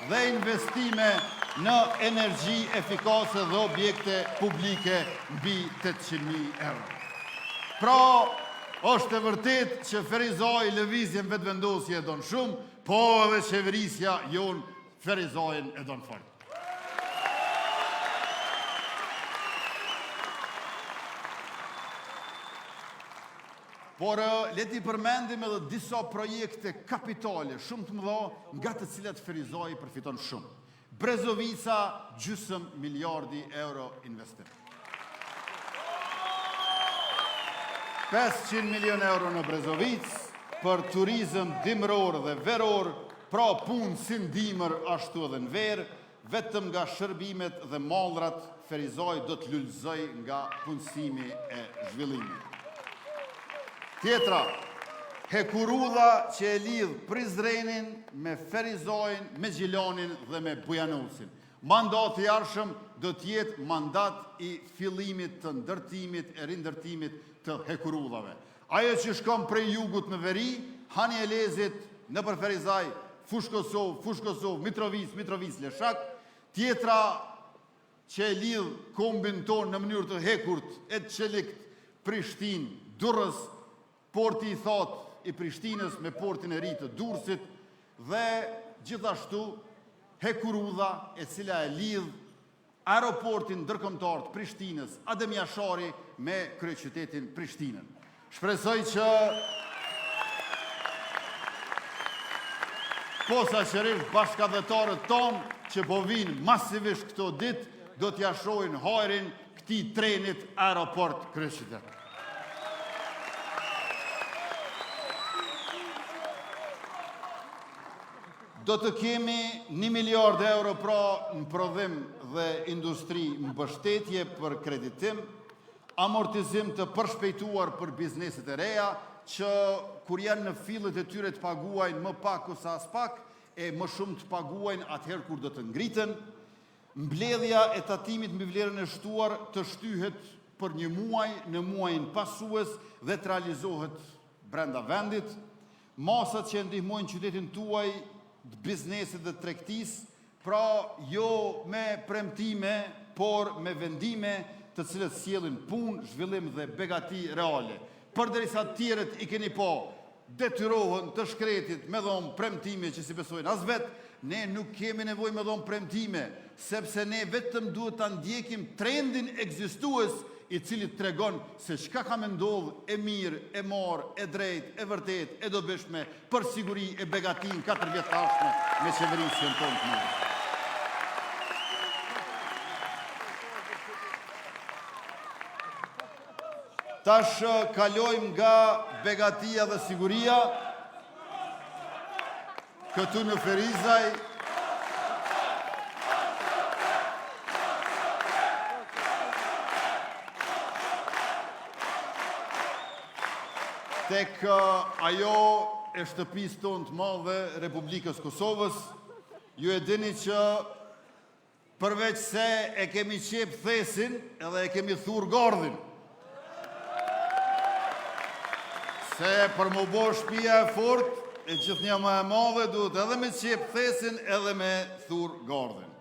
[SPEAKER 5] dhe investime në energji efikase dhe objekte publike mbi 800.000 euro. Pra, është e vërtet që Ferizaj lëvizjen vetëvendosje e donë shumë, po edhe qeverisja jonë Ferizajin e donë fort. Por leti përmendim edhe disa projekte kapitale, shumë të mëdha, nga të cilat Ferizaj përfiton shumë. Brezovica, gjysmë miliardi euro investim. 500 milion euro në Brezovic, për turizm dimror dhe veror, pra punë si ndimër ashtu edhe në verë, vetëm nga shërbimet dhe mallrat, Ferizaj do të lullëzoj nga punësimi e zhvillimit. Tjetra, Hekurudha që e lidh Prizrenin me Ferizajin, me Gjilanin dhe me Bujanosin. Mandati i ardhshëm do të jetë mandat i fillimit të ndërtimit e rindërtimit të Hekurudhave. Ajo që shkon prej jugut në veri, Hani e Lezit, në për Ferizaj, Fush Kosov, Mitrovic, Leshak. Tjetra që e lidh kombin tonë në mënyrë të hekurt, e të qelikt, Prishtin, Durrës, porti i thot i Prishtinës me portin e ri të Durrësit dhe gjithashtu Hekurudha e cila e lidh aeroportin ndërkombëtar të Prishtinës, Adem Jashari me kryeqytetin Prishtinën. Shpresoj që posaçërisht bashkëdhetarët tonë që po vinë masivisht këto ditë do t'ja shohin hajrin këtij trenit aeroport kryeqytet. Do të kemi 1 miliard euro pra në prodhim dhe industri mbështetje për kreditim, amortizim të përshpejtuar për bizneset e reja, që kur janë në fillet e tyre të paguajnë më pak ose as pak, e më shumë të paguajnë atëherë kur do të ngriten, mbledhja e tatimit mbi vlerën e shtuar të shtyhet për 1 muaj në muajin pasues dhe të realizohet brenda vendit, masat që ndihmojnë qytetin tuaj të biznesit dhe tregtis, pra jo me premtime, por me vendime të cilët sjellin punë, zhvillim dhe begati reale. Përderisa të tjerët i keni po detyrohen të shkretit me dhomë premtime që si besojnë as vetë, ne nuk kemi nevojë me dhomë premtime, sepse ne vetëm duhet ta ndjekim trendin ekzistues i cili tregon se çka ka me ndodhë e mirë, e marë, e drejt, e vërtet, e dobishme për siguri e begatin 4 vjetashme me qeverisjen tonë të mirë. Tash kalojmë nga begatia dhe siguria këtu në Ferizaj. Tek ajo e shtëpisë tonë të madhe Republikës Kosovës, ju e dini që përveç se e kemi qep thesin edhe e kemi thur gardhin. Se për më bo shtëpia e fort, e gjithnjë më e madhe duhet edhe me qep thesin edhe me thur gardhin.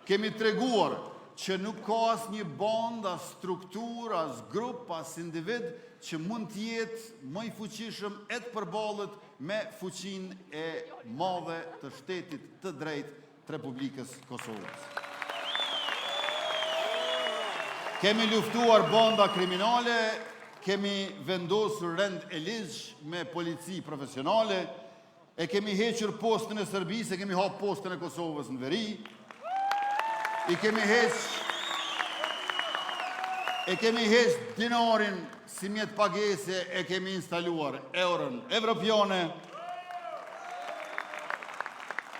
[SPEAKER 5] Kemi treguar që nuk ka as një band, as struktur, as grup, as individ që mund të jetë më i fuqishëm e të përballet me fuqinë e madhe të shtetit të drejtë të Republikës Kosovës. Kemi luftuar banda kriminale, kemi vendosur rend e ligj me polici profesionale, e kemi hequr postën e Serbisë, e kemi hap postën e Kosovës në veri, e kemi heq dinarin si mjet pagese, e kemi instaluar euron evropiane.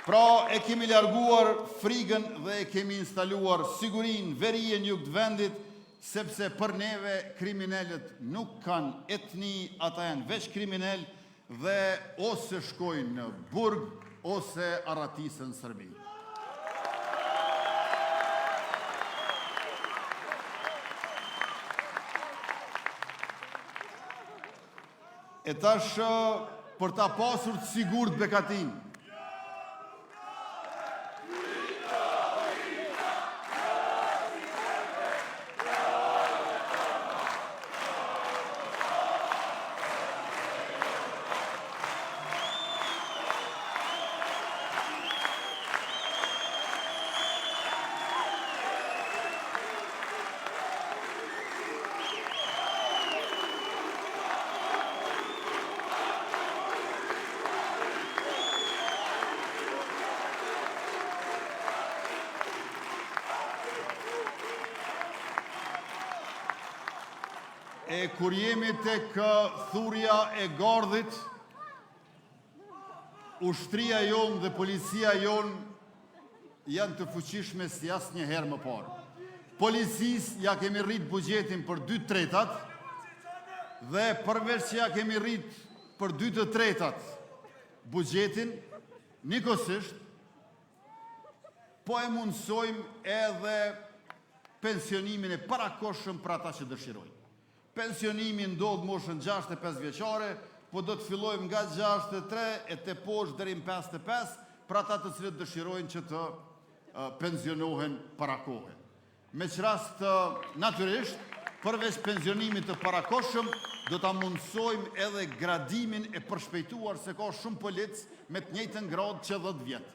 [SPEAKER 5] Pra e kemi larguar frikën dhe e kemi instaluar sigurin, verije në jug të vendit, sepse për neve kriminellet nuk kanë etni, ata janë veç kriminell dhe ose shkojnë në burg, ose arratisën Serbi. E tash për ta pasur të sigurt bekatin. E kur jemi tek thurja e gardhit, ushtria jonë dhe policia jonë janë të fuqishme si asnjëherë më parë. Policisë ja kemi rrit buxhetin për 2/3 dhe përveç që ja kemi rrit për 2/3 buxhetin, nikosisht, po e mundsojmë edhe pensionimin e parakohshëm për ata që dëshirojnë. Pensionimi ndodh moshën 65 vjeçare, po do të fillojmë nga 63 e te poshtë deri në 55 për ata të cilët dëshirojnë që të pensionohen para kohe. Me që rast natyrisht, përveç pensionimit të parakohshëm, do ta mundsojmë edhe gradimin e përshpejtuar se ka shumë polic me të njëjtën gradë që 10 vjet.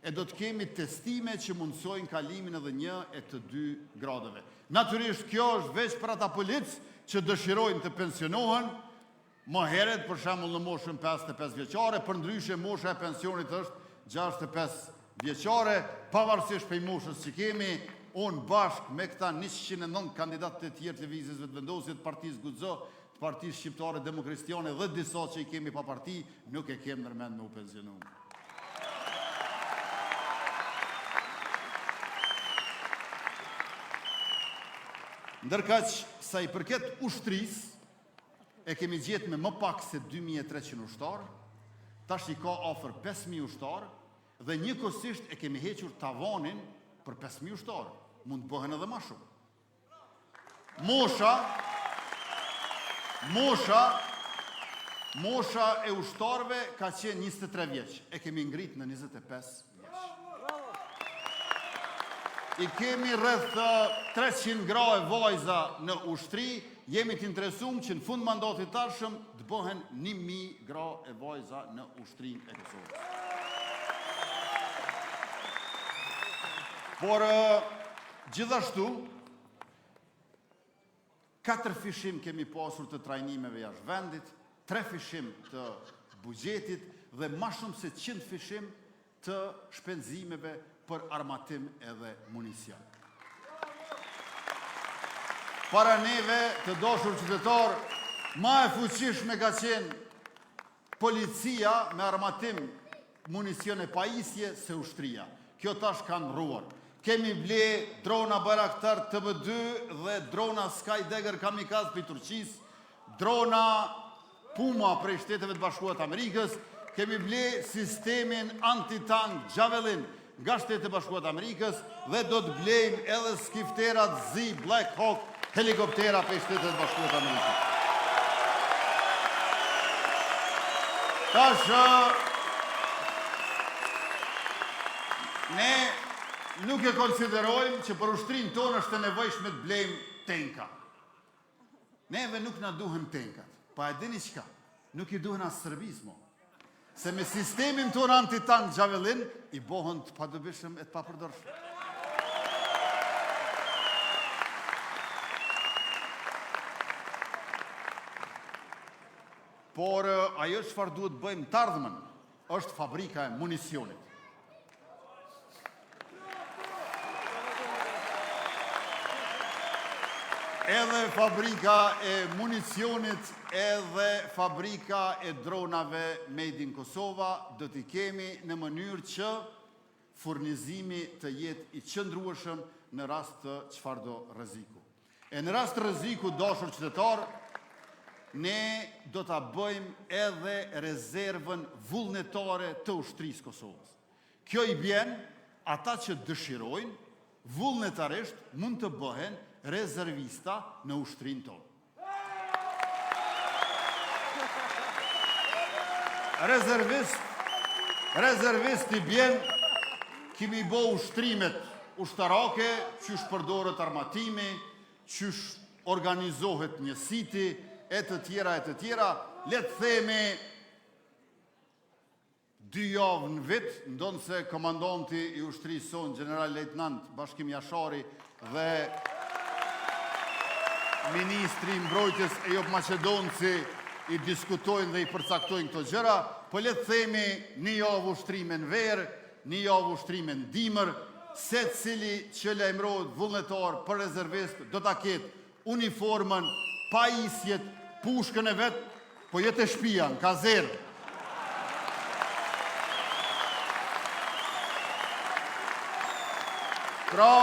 [SPEAKER 5] E do të kemi testime që mundsojnë kalimin edhe 1 e të 2 gradëve. Natyrisht kjo është veç për ata polic që dëshirojnë të pensionohen, më heret, për shembull në moshën 55 vjeçare, për ndryshe mosha e pensionit është 65 vjeçare, pavarësisht prej moshës që kemi, unë bashkë me këta 109 kandidatët e tjerë të lëvizjes vetëvendosit, Partisë Guxo, Partisë Shqiptare Demokristiane dhe disa që i kemi pa parti, nuk e kem nërmend me u pensionu. Ndërkaq sa i përket ushtrisë, e kemi gjetë me më pak se 2300 ushtarë, tash i ka afër 5000 ushtarë dhe njëkohësisht e kemi hequr tavanin për 5000 ushtarë. Mund të bëhen edhe më shumë. Mosha e ushtarëve ka qenë 23 vjeç, e kemi ngrit në 25 vjeç. I kemi rreth 300 gra e vajza në ushtri, jemi të interesuar që në fund mandatit tashëm të bëhen 1000 gra e vajza në ushtrinë e Kosovës. Por gjithashtu 4 fishim kemi pasur të trajnimeve jashtë vendit, 3 fishim të buxhetit dhe më shumë se 100 fishim të shpenzimeve për armatim edhe municion. Para neve të dashur qytetar, më e fuqishme ka qenë policia me armatim municion e pajisje se ushtria. Kjo tash kanë ndrruar. Kemi ble drona Bayraktar TB2 dhe drona Skydagger kamikaz për Turqisë, drona Puma prej Shteteve të Bashkuara të Amerikës, kemi ble sistemin antitank Javelin nga Shtetet e Bashkuara të Amerikës dhe do të blejmë edhe skifterat Z Black Hawk helikoptera për Shtetet e Bashkuara të Amerikës. Tash ne nuk e konsiderojmë që për ushtrinë tonë është e nevojshme të blejmë tenka. Neve nuk na duhen tenkat, pa e dini çka? Nuk i duhen as Serbisë mo. Se me sistemin tonë antitank Javelin i bohën të padobishëm e të papërdorshëm. Por ajo çfarë duhet bëjmë të ardhmen është fabrika e municionit. Edhe fabrika e municionit, edhe fabrika e dronave made in Kosova do t'i kemi në mënyrë që furnizimi të jetë i qëndrueshëm në rast të çfarëdo rreziku. E në rast të rreziku, dashur qytetar, ne do ta bëjmë edhe rezervën vullnetare të ushtrisë Kosovës. Kjo i bjen ata që dëshirojnë, vullnetarisht mund të bëhen rezervista në ushtrinë tonë. rezervist i bjen, kimi bo ushtrimet ushtarake, qysh përdorët armatimi, qysh organizohet njësiti, e të tjera, le të themi 2 javë në vit, ndonë se komandanti i ushtrisë son, general lejtnant Bashkim Jashari dhe ministri i mbrojtjes Ejop Maqedonci i diskutojnë dhe i përcaktojnë këto gjëra, po le të themi 1 javë ushtrime në verë, 1 javë ushtrime në dimër, se cili që lajmërohet vullnetar për rezervist do ta ketë uniformën, pajisjet, pushkën e vetë, po jetë e shtëpia, në kazerë. Pra,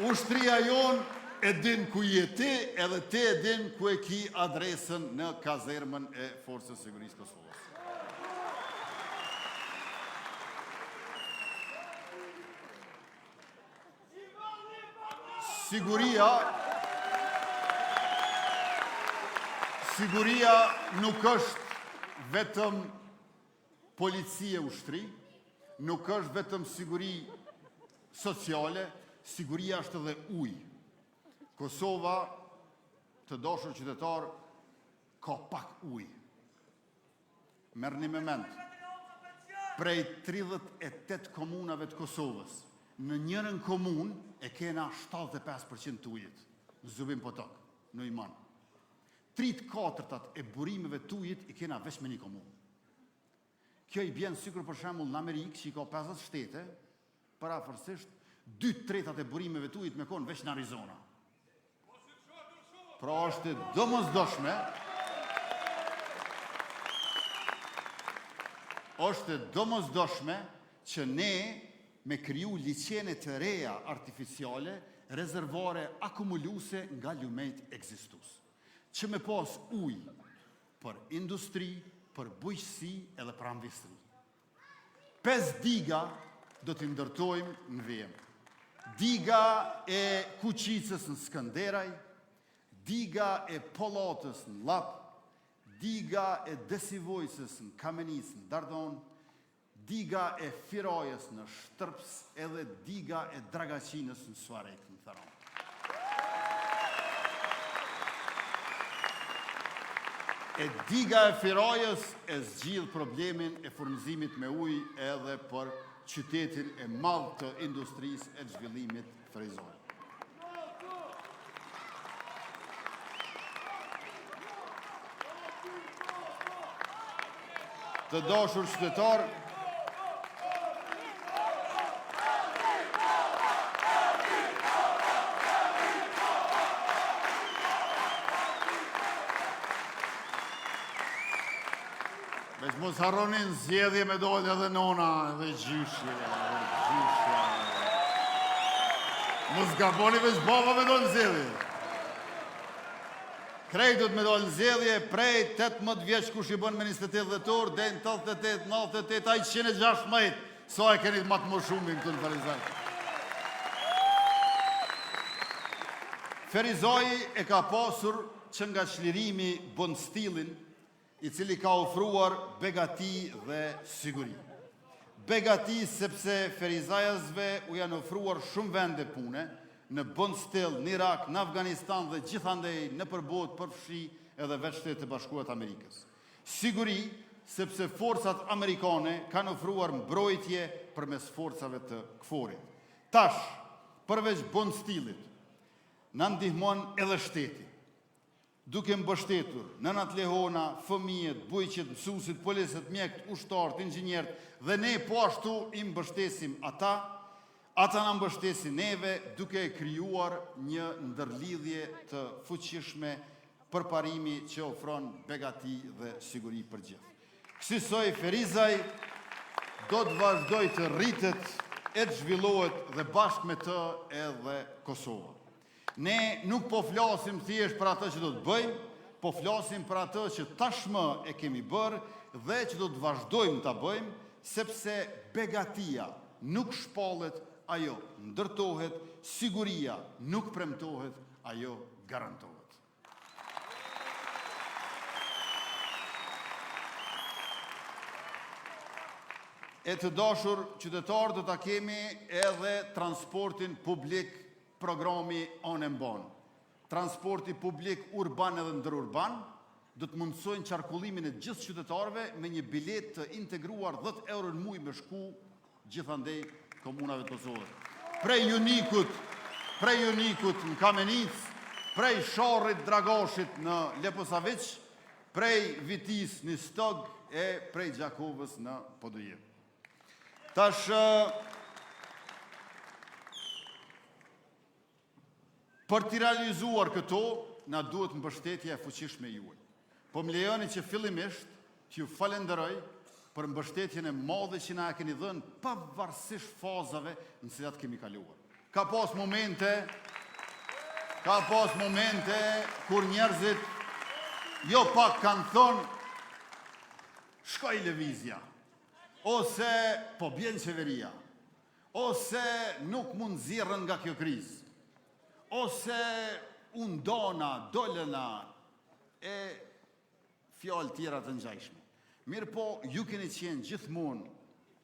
[SPEAKER 5] ushtria jonë e din ku je ti, edhe ti e din ku e ki adresën në kazermën e Forcës së Sigurisë Kosovës. Siguria nuk është vetëm policie ushtri, nuk është vetëm siguri sociale, siguria është edhe ujë. Kosova, të dashur qytetar, ka pak ujë. Merrni me mend, prej 38 komunave të Kosovës, në njërën komun e kena 75% të ujit, në Zubin Potok, në Iman. 3/4 e burimeve të ujit i kena veç me një komunë. Kjo i bjen sikur për shembull në Amerikë, që i ka 50 shtete, parafërsisht 2/3 e burimeve të ujit me konë veç në Arizona. Pra është domosdoshme që ne me kriju liqene të reja artificiale, rezervare akumuluse nga lumejt ekzistus. Që me pas ujë për industri, për bujqësi edhe për ambistri. 5 diga do t'i ndërtojmë në vijëm. Diga e Kuqicës në Skënderaj, diga e Pollatës në Lap, diga e Desivojsës në Kamenicë në Dardon, diga e Firajës në Shtërps, edhe diga e Dragaçinës në Suarek në Tharon. E diga e Firajës e zgjidh problemin e furnizimit me ujë edhe për qytetin e madh të industrisë e zhvillimit frizor. Të dashur qytetar, veç mos harronin zgjedhje me dojnë edhe nona edhe gjyshje. Mos gaboni veç baba me dojnë zgjedhje. Krejtut me dojnë zgjedhje prej 18 vjeç kush i bën me 28 dhjetor, dhe në 88, 98, aj 116, sa e keni matë më shumin këtu në Ferizaj. Ferizaj e ka pasur që nga çlirimi bën stilin, i cili ka ofruar begati dhe siguri. Begati sepse ferizajasve u janë ofruar shumë vende pune, në bën stil, në Irak, në Afganistan dhe gjithandej në përbot përfshi edhe veç Shtetet e Bashkuara të Amerikës. Siguri sepse forcat amerikane kanë ofruar mbrojtje përmes forcave të KFOR-it. Tash, përveç bën stilit, na ndihmon edhe shteti, duke mbështetur nënat lehona, fëmijët, bujqet, mësuesit, policët, mjekët, ushtarët, inxhinierët, dhe ne po ashtu i mbështesim ata na mbështesin neve duke krijuar një ndërlidhje të fuqishme përparimi që ofron begati dhe siguri për gjithë. Kësaj Ferizaj do të vazhdoj të rritet e të zhvillohet dhe bashkë me të edhe Kosova. Ne nuk po flasim thjesht për atë që do të bëjmë, po flasim për atë që tashmë e kemi bërë dhe që do të vazhdojmë ta bëjmë, sepse begatia nuk shpallet, ajo ndërtohet, siguria nuk premtohet, ajo garantohet. E të dashur qytetarë, do ta kemi edhe transportin publik, programi Onemban. Transporti publik urban edhe ndërurban do të mundsojnë qarkullimin e gjithë qytetarëve me një bilet të integruar 10 euro në muaj me shku gjithandej komunave të Kosovës. Prej Junikut në Kamenic, prej Sharrit Dragoshit në Leposavić, prej Vitis në Stog e prej Gjakovës në Podujev. Tash, për t'i realizuar këto, na duhet mbështetje e fuqishme juaj. Po më lejoni që fillimisht t'ju falenderoj për mbështetjen e madhe që na e keni dhënë pavarësisht fazave në cilat kemi kaluar. Ka pas momente kur njerëzit jo pak kanë thonë shkoj lëvizja, ose po bjen qeveria, ose nuk mund zirën nga kjo krizë, ose undona, dolena, e fjalë tjera të ngjajshme. Mirë po, ju keni qenë gjithmonë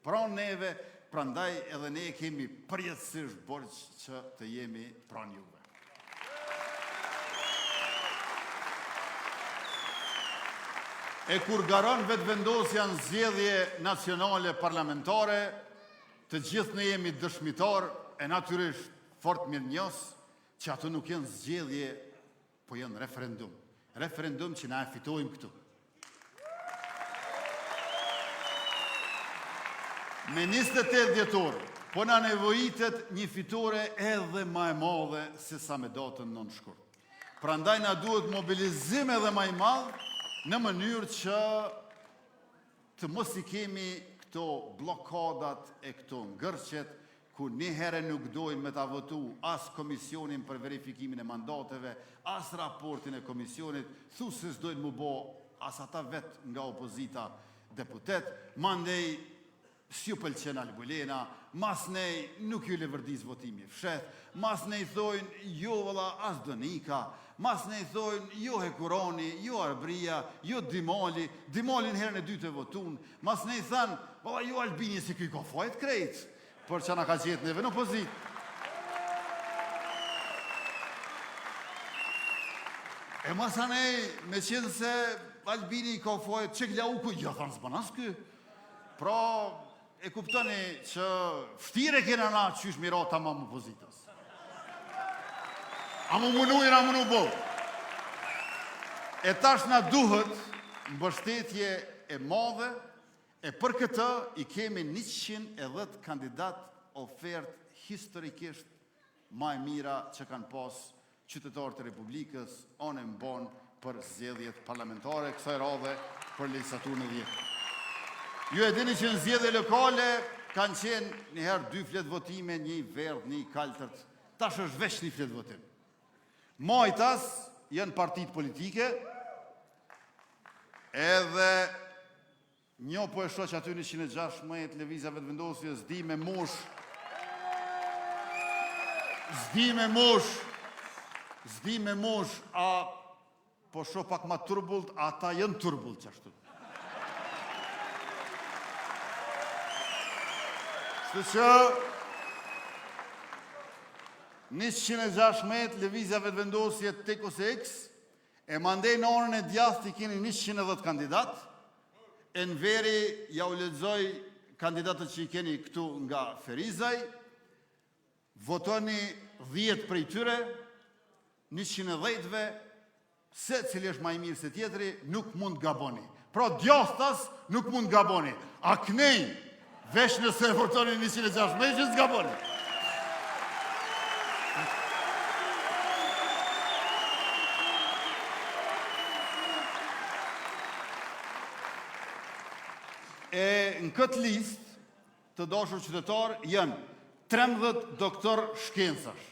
[SPEAKER 5] pranë neve, prandaj edhe ne kemi përjetësisht borxh që të jemi pranë juve. E kur garon vetëvendosja në zgjedhje nacionale parlamentare, të gjithë ne jemi dëshmitar e natyrisht fort mirënjohës që ato nuk janë zgjedhje, po janë referendum. Referendum që na e fitojmë këtu. Me 28 dhjetor, po na nevojitet një fitore edhe ma e madhe se sa me datën 9 shkurt. Prandaj na duhet mobilizim edhe ma i madh në mënyrë që të mos i kemi këto blokadat e këto ngërqet, ku një herë nuk dojnë me ta votu as komisionin për verifikimin e mandateve, as raportin e komisionit, thusës dojnë mu bo as ata vetë nga opozita deputet, mandej s'ju pëlqen Albulena, mas nej nuk ju levërdiz votimi fshet, mas nej thojnë jo valla as Donika, mas nej thojnë jo Hekurani, jo Arbria, jo Dimali, Dimalin herën e dytë e votun, mas nej thanë, valla jo Albini si kuj ka fajt krejt, për që na ka gjetë neve në opozit. E masa nej, me qenë se Albini ka fajt, që kja u ku, ja thanë s'banas kë, pra, e kuptoni që ftire kena na qysh mira ta ma më opozitës. A më munujnë, a më nuk bo. E tash na duhet mbështetje e madhe, e për këtë i kemi 110 kandidat ofert historikisht ma e mira që kanë pas qytetarët e Republikës Onemban për zgjedhjet parlamentare, kësaj radhe për legjislaturën e 10. Ju e dini që në zgjedhje lokale kanë qenë njëherë 2 flet votime, një verdh, një kaltërt, tash është veç një flet votim. Majtas janë partitë politike, edhe një po e shoq aty 116 lëvizjave të vendosjes, s'di me mosh, a po shoh pak ma turbullt, ata janë turbullt qashtu. Shtë që 116 lëvizjave të vendosje tek ose X, e mandej në orën e djathtë i keni 110 kandidat, e në veri ja u lexoj kandidatët që i keni këtu nga Ferizaj, votoni 10 prej tyre, 110-ve, se cili është ma i mirë se tjetri, nuk mund gaboni. Pra djathtas nuk mund gaboni. A knej, vesh nëse votoni 116, që s'gaboni. E në këtë list të dashur qytetar janë 13 doktor shkencash,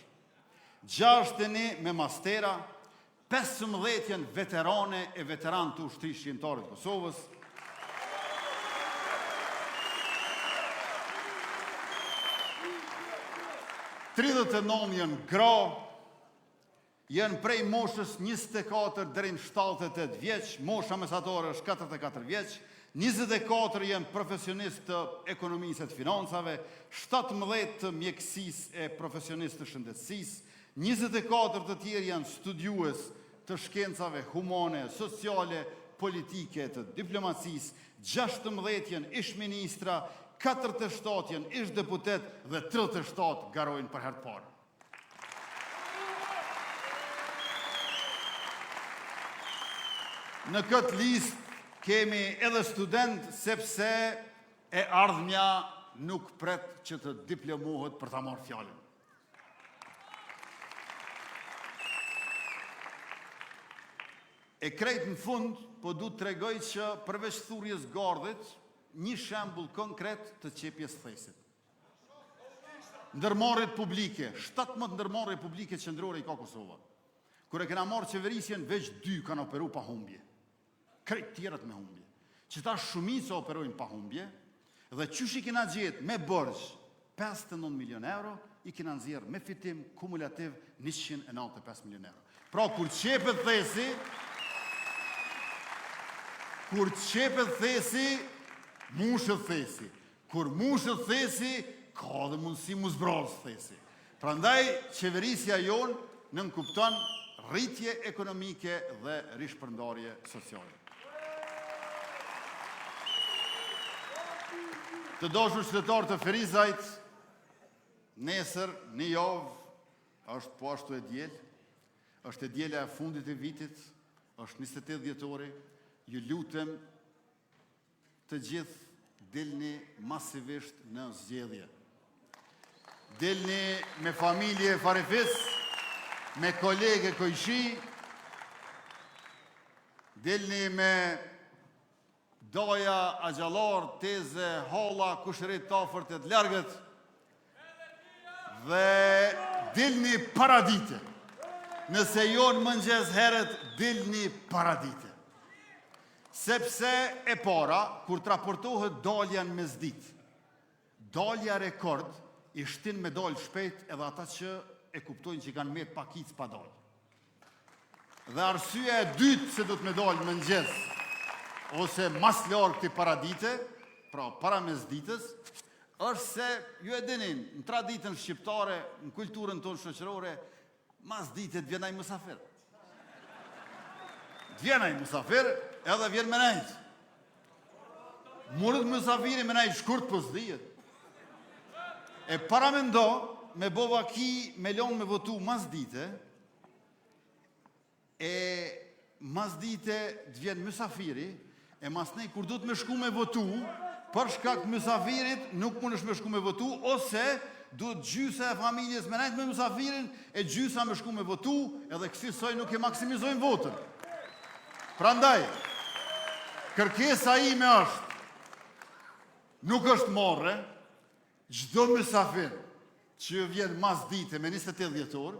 [SPEAKER 5] 61 me mastera, 15 janë veterane e veteran të ushtrisë shqiptare të Kosovës, 39 janë gra, janë prej moshës 24 deri në 78 vjeç, mosha mesatare është 44 vjeç, 24 janë profesionistë të ekonomisë e të financave, 17 të mjekësisë e profesionistë të shëndetësisë, 24 të tjerë janë studiues të shkencave humane, sociale, politike, të diplomacisë, 16 janë ish ministra, 47 janë ish deputet dhe 37 garojnë për herë të parë. Në këtë listë kemi edhe student, sepse e ardhmja nuk pret që të diplomohet për ta marrë fjalën. E krejt në fund, po du të tregoj që përveç thurjes gardhit, një shembull konkret të qepjes thesit. Ndërmarrjet publike, 17 ndërmarrje publike qendrore i ka Kosova. Kur e kena marrë qeverisjen, veç 2 kanë operu pa humbje. Krejt tjerët me humbje. Qëta shumica operojnë pa humbje, dhe qysh i kena gjetë me borxh 59 milion euro, i kena nxjerrë me fitim kumulativ 195 milion euro. Pra, kur qepet thesi, mushët thesi. Kur mushët thesi, ka dhe mundësi mu zbrasë thesi. Prandaj, qeverisja jonë nënkupton rritje ekonomike dhe rishpërndarje sociale. Të dashur qytetarë të Ferizajt, nesër, një javë, është po ashtu e dielë, është e diela e fundit e vitit, është 28 dhjetori, ju lutem të gjithë dilni masivisht në zgjedhje. Dilni me familje Farefis, me kolege Kojshi, dilni me doja, agjallar, teze, hala, kushërit, tafërt e të largët, dhe dilni paradite. Nëse jonë mëngjes heret, dilni paradite. Sepse e para, kur të raportohet dalja në mesdit, dalja rekord, i shtin me dalë shpejt edhe ata që e kuptojnë që i kanë met pakic pa dalë. Dhe arsyeja e dytë se do të me dalë mëngjes, ose mas larg këtij paradite, pra para mesditës, është se ju e dini, në traditën shqiptare, në kulturën tonë shoqërore, mas ditë të vjen ai musafir. Vjen ai musafir, edhe vjen me nejt. Murët musafiri me nejt shkurt po s'dihet. E para mendo, me bova ki me lonë me votu mas dite, e mas dite të vjen musafiri, e mas nej kur du të me shku me votu, për shkak musafirit nuk mund është me shku me votu, ose duhet gjysa e familjes me nejt me musafirin, e gjysa me shku me votu, edhe kësaj nuk e maksimizojnë votën. Prandaj, kërkesa ime është, nuk është morre, çdo musafir që vjen mas dite me 28 dhjetor,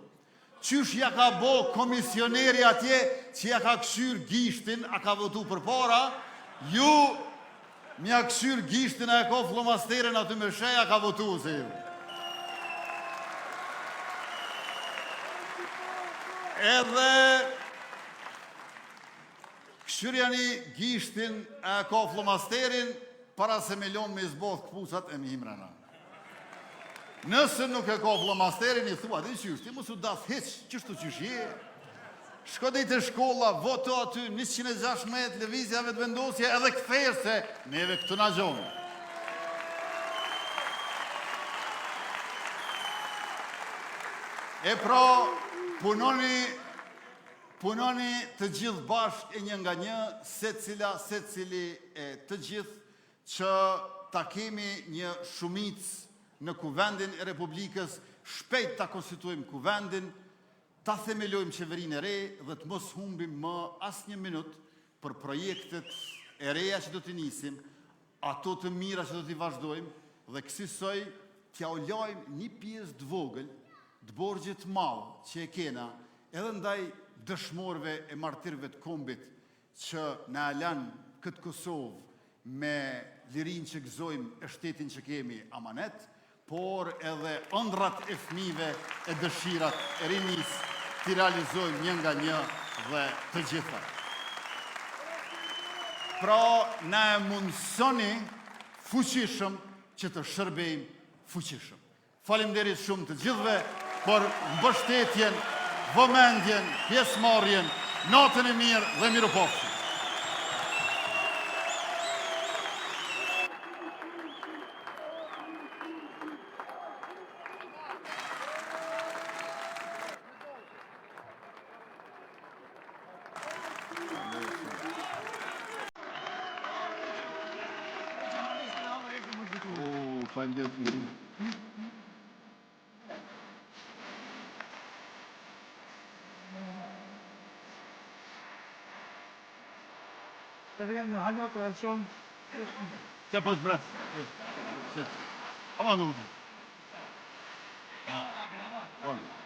[SPEAKER 5] qysh ja ka bo komisioneri atje që ja ka këshyr gishtin, a ka votu për para, ju mja këshyr gishtin a e ka flomasterin aty me sheja ka votu se ju. Edhe këshyrja një gishtin a e ka flomasterin para se me lonë me izboth këpusat e mi himrana. Nëse nuk e ka flomasterin, i thua, di qysh, ti mos u dath hiq, qështu qysh je. Shko dhe i të shkolla, voto aty, 116 lëvizjave të vendosje, edhe këthejrë se neve këtu na gjonë. E pra, punoni të gjithë bashkë e një nga një, se cili e të gjithë, që ta kemi një shumicë në kuvendin e Republikës, shpejt ta konstituojmë kuvendin, ta themelojmë qeverinë e re dhe të mos humbim më as një minut për projektet e reja që do t'i nisim, ato të mira që do t'i vazhdojmë, dhe kësaj t'ja u lajmë një pjesë të vogël, të borxhit të madh që e kena, edhe ndaj dëshmorëve e martirëve të kombit që na lanë këtë Kosovë me lirin që gëzojmë e shtetin që kemi amanet, por edhe ëndrat e fëmijëve e dëshirat e rinis t'i realizojmë një nga një dhe të gjitha. Pra, na e mundësoni fuqishëm që të shërbejmë fuqishëm. Faleminderit shumë të gjithëve për mbështetjen, vëmendjen, pjesëmarrjen, natën e mirë dhe mirupafshim.
[SPEAKER 6] C'è poi sbraccio. Avanti.
[SPEAKER 5] Allora.